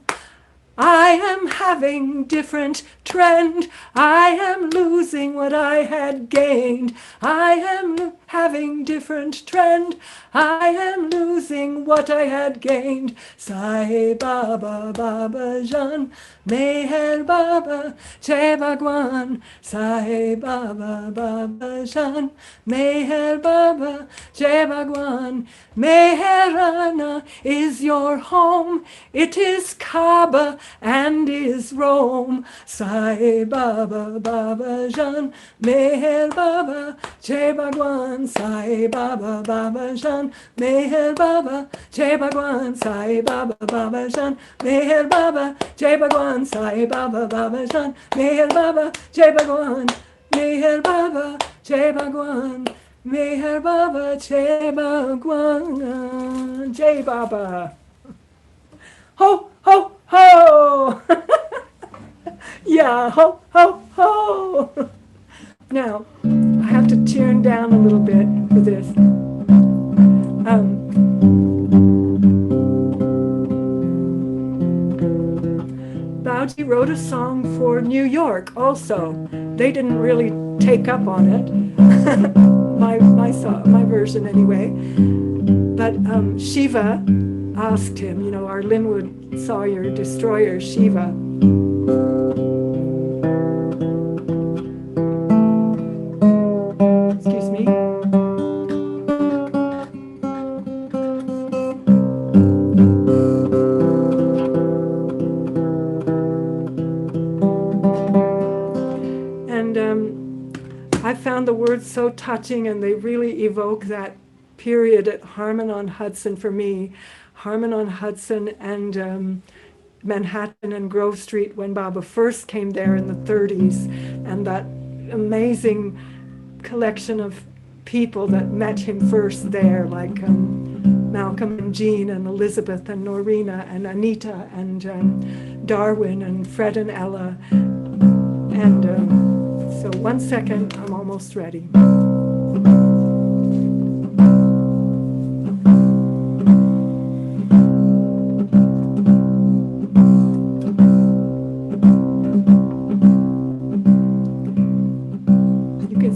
I am having different trend. I am losing what I had gained. I am having different trend. I am losing what I had gained. Sai Baba, Baba Jan, Meher Baba, Jai Bhagwan. Sai Baba, Baba Jan, Meher Baba, Jai Bhagwan. Meherana is your home. It is Kaaba and is Rome. Sai Baba, Baba Jan, Meher Baba, Jai Bhagwan. Sai Baba, Baba Jan, Meher Baba, Jai Bhagwan. Sai Baba, Baba Jan, Meher Baba, Jai Bhagwan. Sai Baba, Baba Jan, Meher Baba, Jai Bhagwan. Meher Baba, Jai Bhagwan. Meher Baba, Jai Bhagwan. Jai Baba. Ho, ho, ho! Yeah, ho, ho, ho! Now, I have to tune down a little bit for this. Bhauji wrote a song for New York also. They didn't really take up on it. my version anyway. But Shiva asked him, you know, our Linwood Sawyer destroyer, Shiva. Excuse me. And I found the words so touching, and they really evoke that period at Harmon-on-Hudson for me. Harmon-on-Hudson and Manhattan and Grove Street when Baba first came there in the 30s, and that amazing collection of people that met him first there, like Malcolm and Jean and Elizabeth and Norina and Anita and Darwin and Fred and Ella. And so 1 second, I'm almost ready.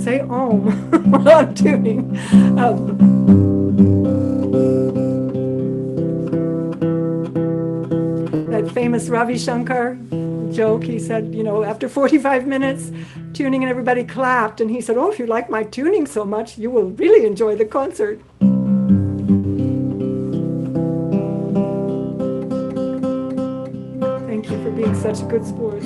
Say Om while I'm tuning. That famous Ravi Shankar joke, he said, you know, after 45 minutes tuning and everybody clapped, and he said, oh, if you like my tuning so much, you will really enjoy the concert. Thank you for being such a good sport.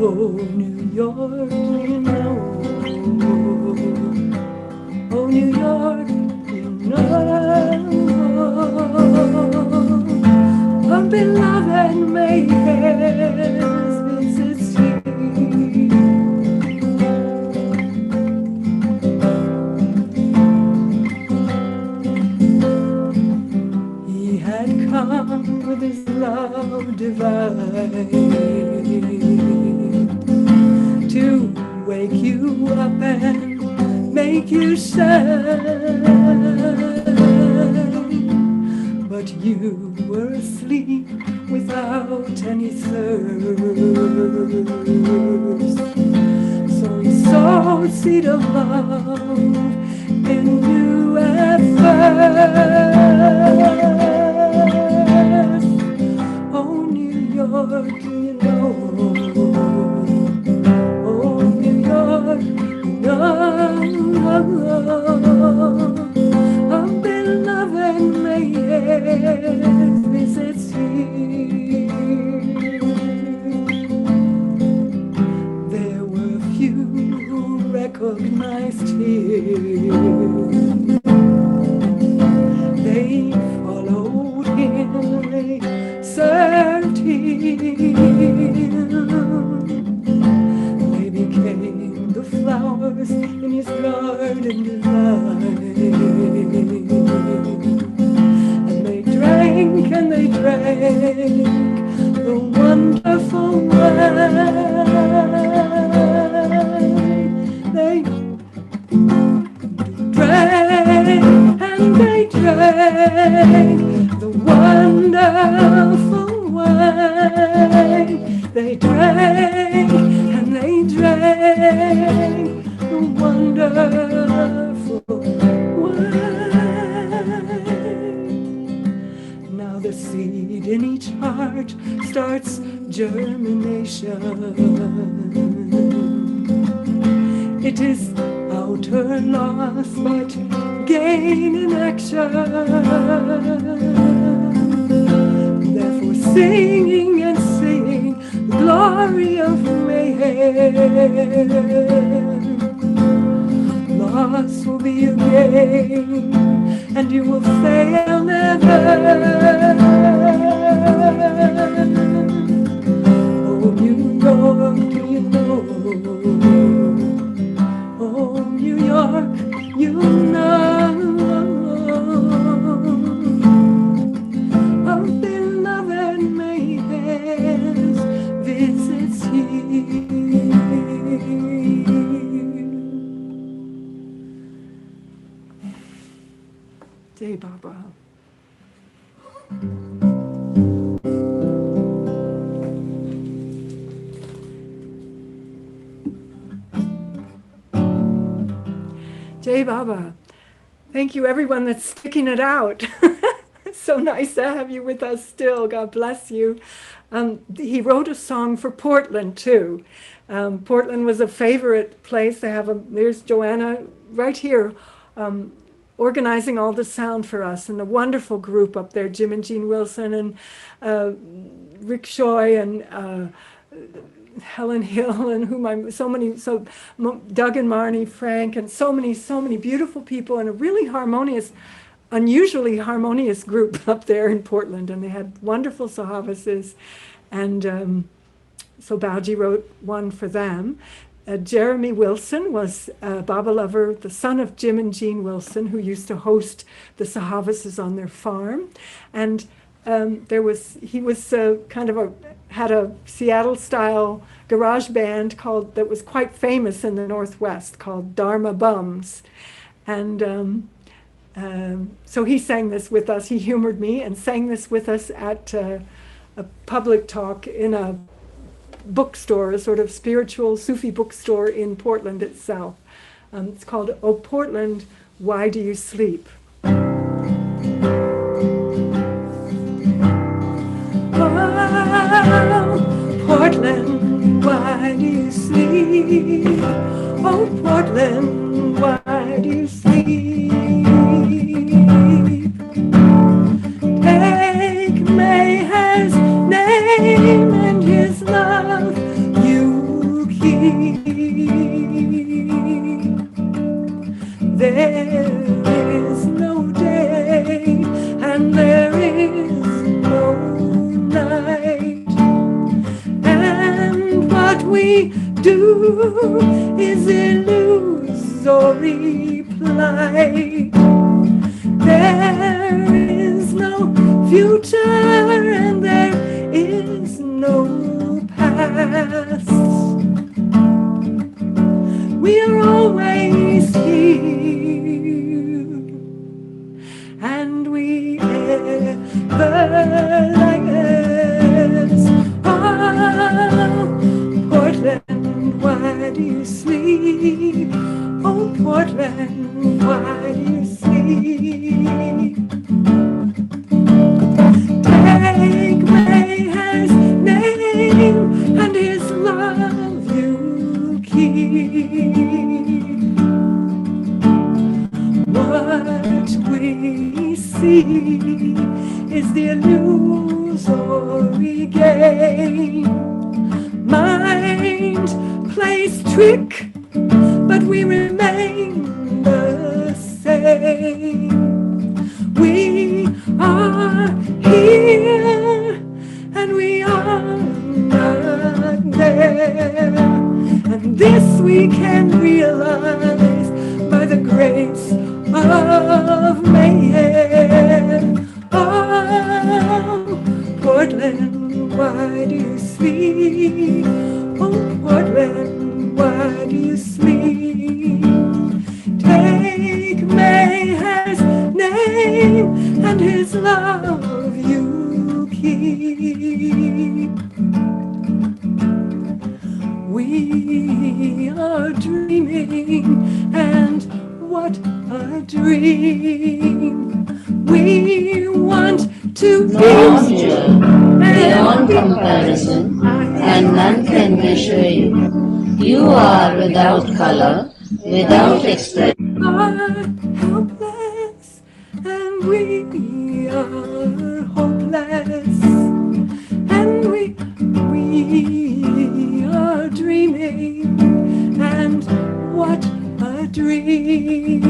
Oh, New York, you know. Oh, New York, you know. a beloved Meher's visits he. He had come with his love divine to wake you up and make you shine. But you were asleep without any thirst. So he sowed seed of love in you at first. Oh, New York, do you know? Oh, New York, no, a beloved Meher visits here. There were few who recognized him. They followed him, they served him. They became the flowers in his garden divine. And they drank the wonderful wine. They drank the wonderful wine. They drank the wonderful wine. Now the seed in each heart starts germination. It is outer loss, but gain in action. Therefore singing and singing the glory of Meher. Loss will be a gain, and you will fail never. Oh, New York, do you know? Oh, New York, you know, a beloved Meher's visits here. Jai Baba. Jai Baba. Thank you, everyone that's sticking it out. It's so nice to have you with us still. God bless you. He wrote a song for Portland, too. Portland was a favorite place. There's Joanna right here organizing all the sound for us, and a wonderful group up there, Jim and Jean Wilson and Rick Shoy and Helen Hill and Doug and Marnie Frank, and so many beautiful people, and a really harmonious, unusually harmonious group up there in Portland. And they had wonderful sahavases, and so Bhauji wrote one for them. Jeremy Wilson was a Baba lover, the son of Jim and Jean Wilson, who used to host the sahavases on their farm. And he had a Seattle-style garage band that was quite famous in the Northwest, called Dharma Bums. And so he sang this with us. He humored me and sang this with us at a public talk in a bookstore, a sort of spiritual Sufi bookstore in Portland itself. It's called "Oh Portland, Why Do You Sleep?" Oh, Portland, why do you sleep? Oh, Portland, why do you sleep? Take Meher's name and his love you keep. There is no day and there is we do is illusory plight. There is no future and there is no past. We are always here, and we everlast. Oh, Portland, why do you sleep? Oh, Portland, why do you sleep? Take Meher's name and his love you keep. What we see is the illusory game. Mind plays trick, but we remain the same. We are here and we are not there. And this we can realize by the grace of Meher. Oh, Portland, why do you sleep? Oh, Portland, why do you sleep? Take Meher's name and his love you keep. We are dreaming, and what a dream. We want to No wonder, beyond comparison, and none can measure you. You are without color, without expression. Are helpless, and we are hopeless, and we are dreaming, and what a dream.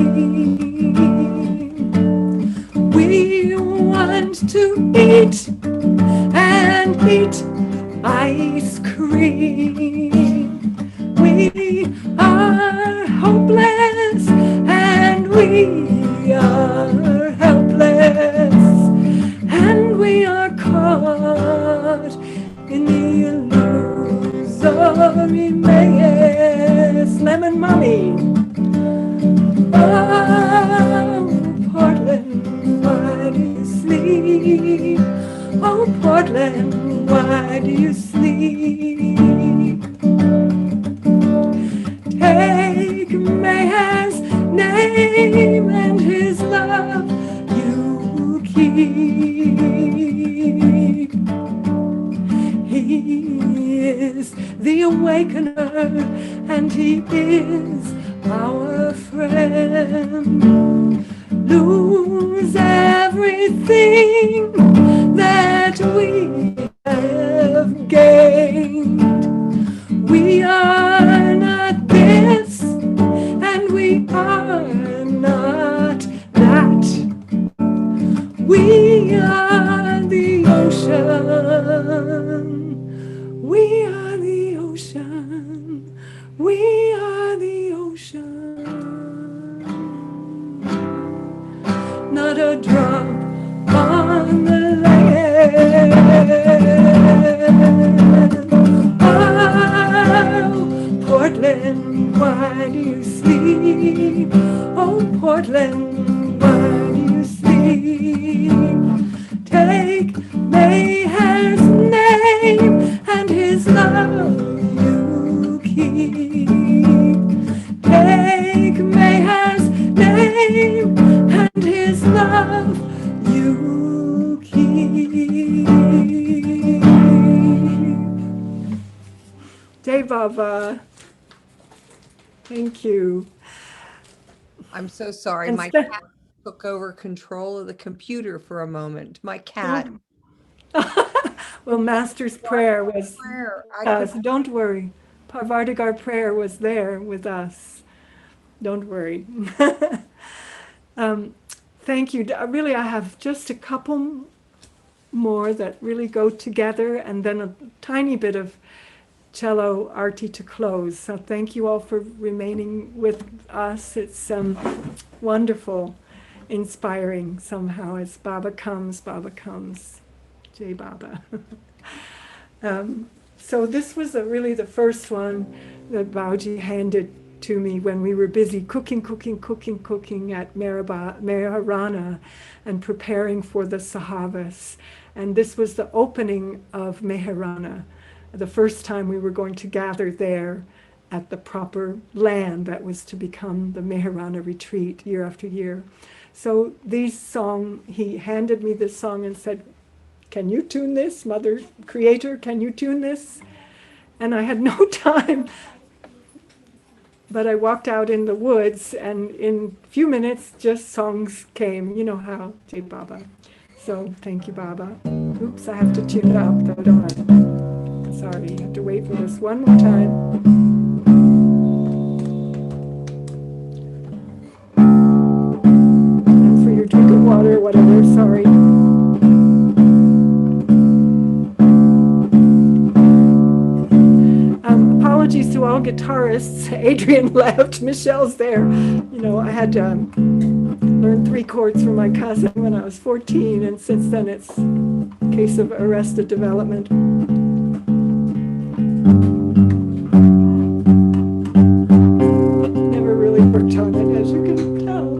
We want to eat and eat ice cream. We are hopeless and we are helpless, and we are caught in the illusory maze. Lemon Mommy. Oh, Portland, why do you sleep? Oh, Portland, why do you sleep? Take Meher's name and his love you keep. He is the awakener, and he is our friend. Lose everything that we have gained. We are not this, and we are not that. We are the ocean. We are the ocean. We are the ocean. Not a drop on the land. Oh, Portland, why do you sleep? Oh, Portland, why do you sleep? Take Meher's name and his love you keep. Take Meher's name and his love you keep. Jai Baba. Thank you. I'm so sorry. And My cat took over control of the computer for a moment. My cat. Well, Master's prayer was Prayer. us. Don't worry. Parvardigar prayer was there with us. Don't worry. Thank you. Really, I have just a couple more that really go together, and then a tiny bit of cello arti to close. So thank you all for remaining with us. It's wonderful, inspiring somehow as Baba comes, Jai Baba. So this was really the first one that Bhauji handed to me when we were busy cooking at Meherana and preparing for the sahavas. And this was the opening of Meherana, the first time we were going to gather there at the proper land that was to become the Meherana retreat year after year. So these song, he handed me this song and said, "Can you tune this, Mother Creator? Can you tune this?" And I had no time. But I walked out in the woods, and in a few minutes, just songs came. You know how, Jai Baba. So thank you, Baba. Oops, I have to tune it up, though, don't I? Sorry, you have to wait for this one more time. And for your drink of water, whatever, sorry. Apologies to all guitarists. Adrian left, Michelle's there. You know, I had to learn 3 chords from my cousin when I was 14, and since then it's a case of arrested development. Never really worked on it, as you can tell.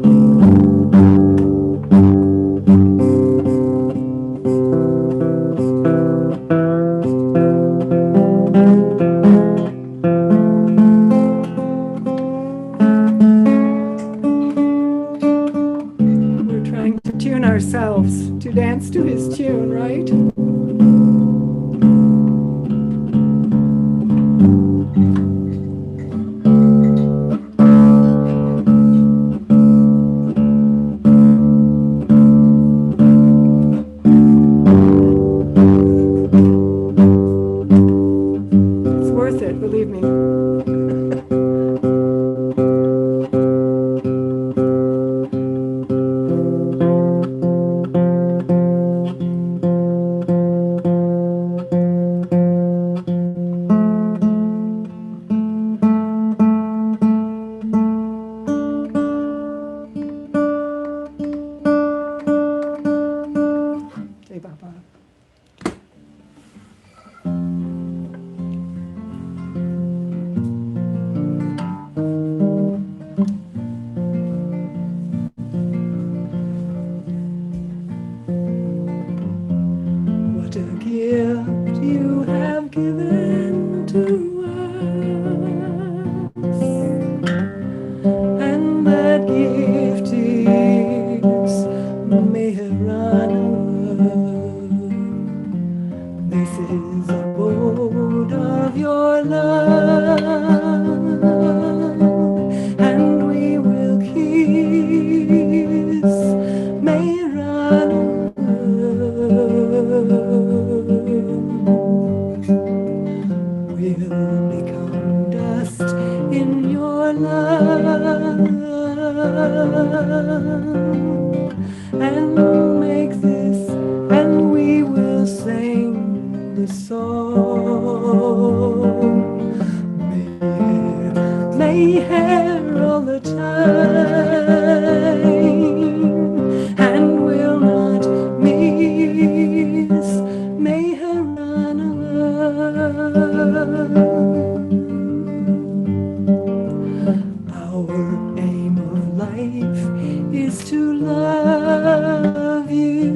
Ourselves to dance to his tune, right? It's worth it, believe me. And make this, and we will sing the song. Meher all the time, and will not miss Meherana. Our aim of life is to love you,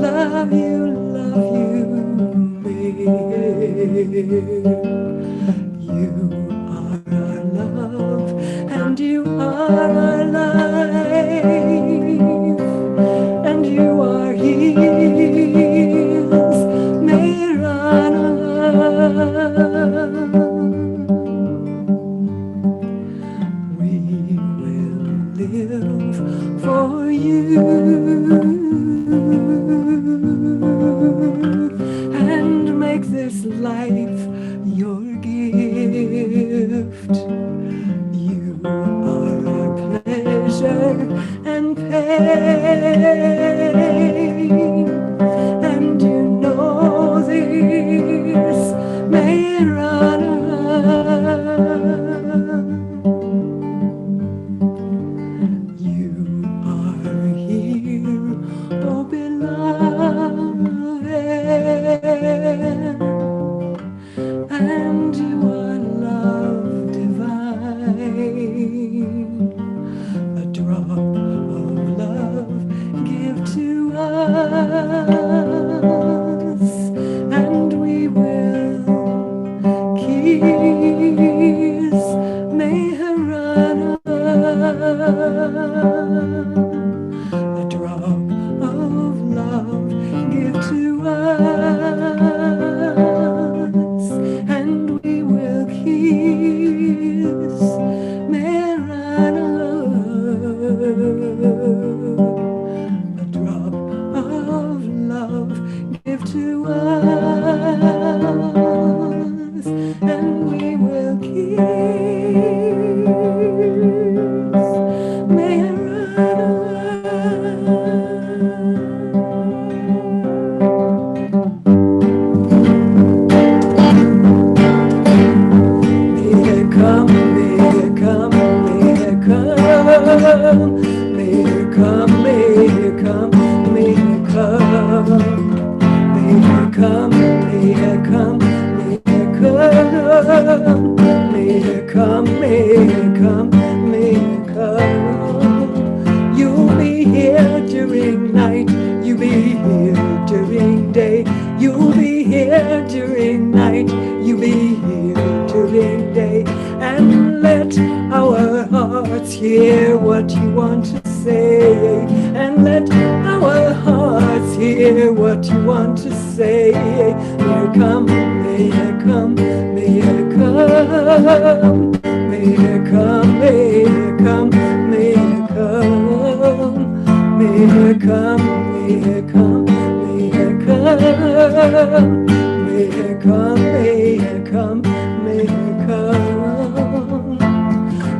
love you, love you, Meher. You are our love, and you are our life, and you are His, Meherana. We will live for you and make this life your gift. You are our pleasure and pain, and you know this. come, Meher come, Meher come, Meher come, Meher come, Meher come. You'll be here during night, you'll be here during day, you'll be here during night, you'll be here during day, and let our hearts hear what you want to say, and let our hearts hear what you want to say. Meher come, Meher come, Meher come, Meher come, Meher come, Meher come, Meher come, Meher come, Meher come, Meher come, Meher come, Meher come.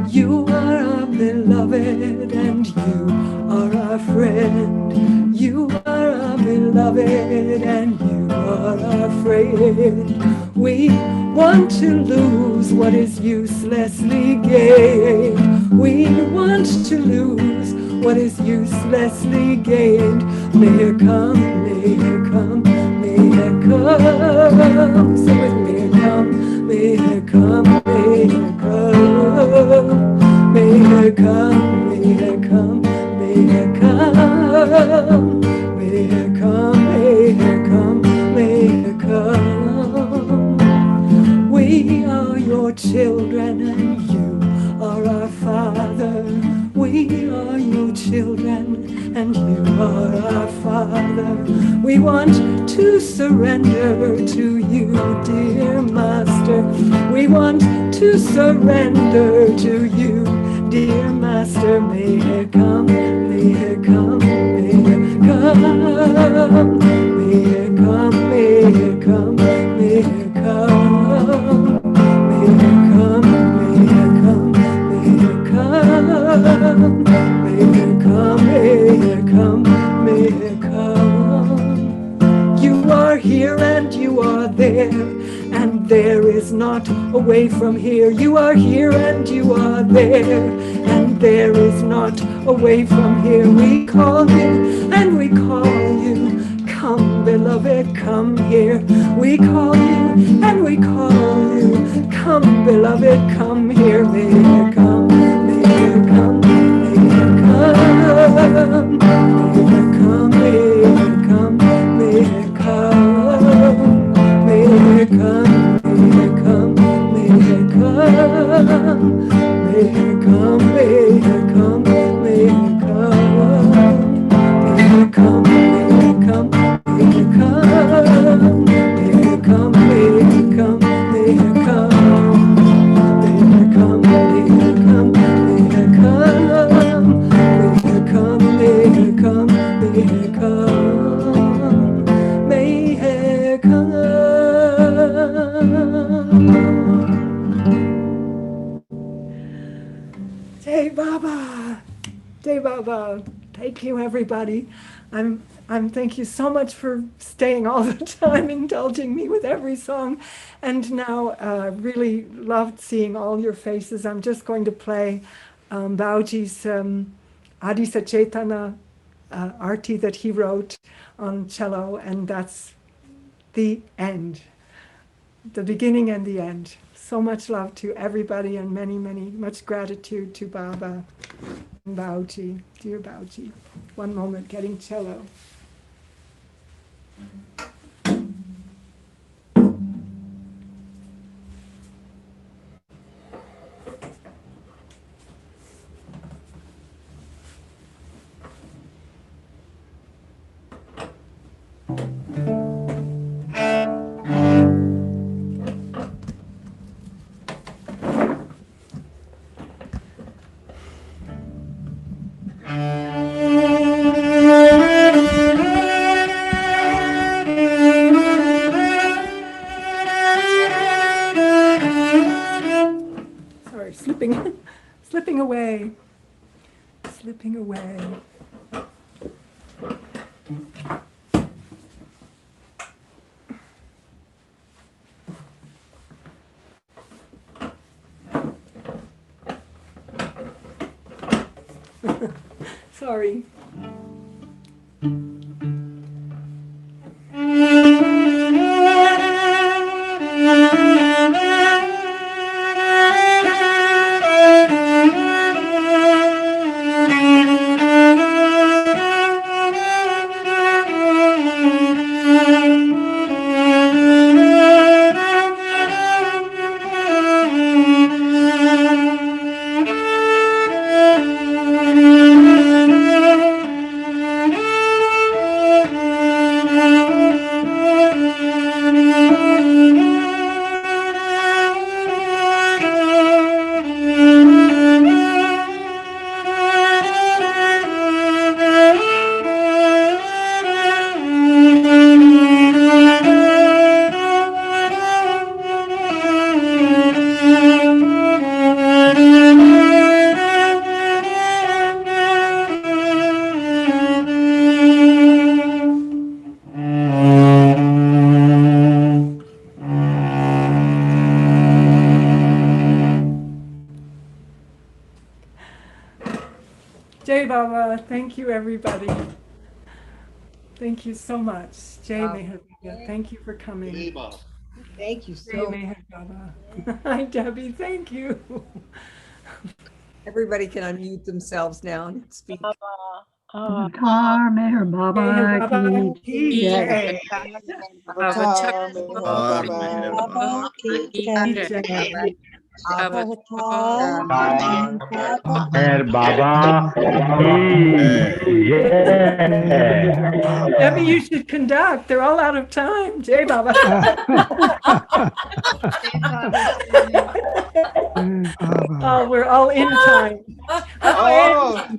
You are our beloved and you are our friend. You are our beloved and you are our friend. We want to lose what is uselessly gained. We want to lose what is uselessly gained. Meher come, Meher come, Meher come. Sing with me, come, Meher come, Meher come. Meher come, Meher come, Meher come. Meher come, Meher come, Meher come. We are your children and you are our Father. We are your children and you are our Father. We want to surrender to you, dear Master. We want to surrender to you, dear Master. Meher come, Meher come, Meher come. Meher come, Meher come, Meher come. Meher come, Meher come, Meher come. Meher come, Meher come, Meher come. You are here and you are there, and there is not away from here. You are here and you are there, and there is not away from here. We call you and we call you. Come, beloved, come here. We call you and we call you. Come, beloved, come here. Meher come, Meher come, Meher come. Meher come, Meher come, Meher come. Meher come, Meher come, Meher come. Meher come, Meher come, Meher come. Meher come, Meher come, Meher come. Meher come, Meher come, Meher come. Meher come, Meher come, Meher come. Meher come, Meher come, Meher come. Meher come. Jai Baba, Jai Baba. Thank you, everybody. Thank you so much for staying all the time, indulging me with every song. And now, really loved seeing all your faces. I'm just going to play Bhauji's Adi Sachetana arti that he wrote on cello, and that's the end, the beginning and the end. So much love to everybody and much gratitude to Baba and Bhauji, dear Bhauji. One moment, getting cello. Slipping away. Sorry. Baba. Thank you, everybody. Thank you so much. Jai Meherabode. Thank you for coming. Thank you Jai so much. Meherabode. Hi, Debbie. Thank you. Everybody can unmute themselves now and speak. Avatar Meher Baba Meherabode ki ki jai. jai. Avatar Baba Ki Ki jai. Avatar Meher Baba ki jai. Debbie, you should conduct. They're all out of time. Jai Baba. Oh, we're all in time. Oh.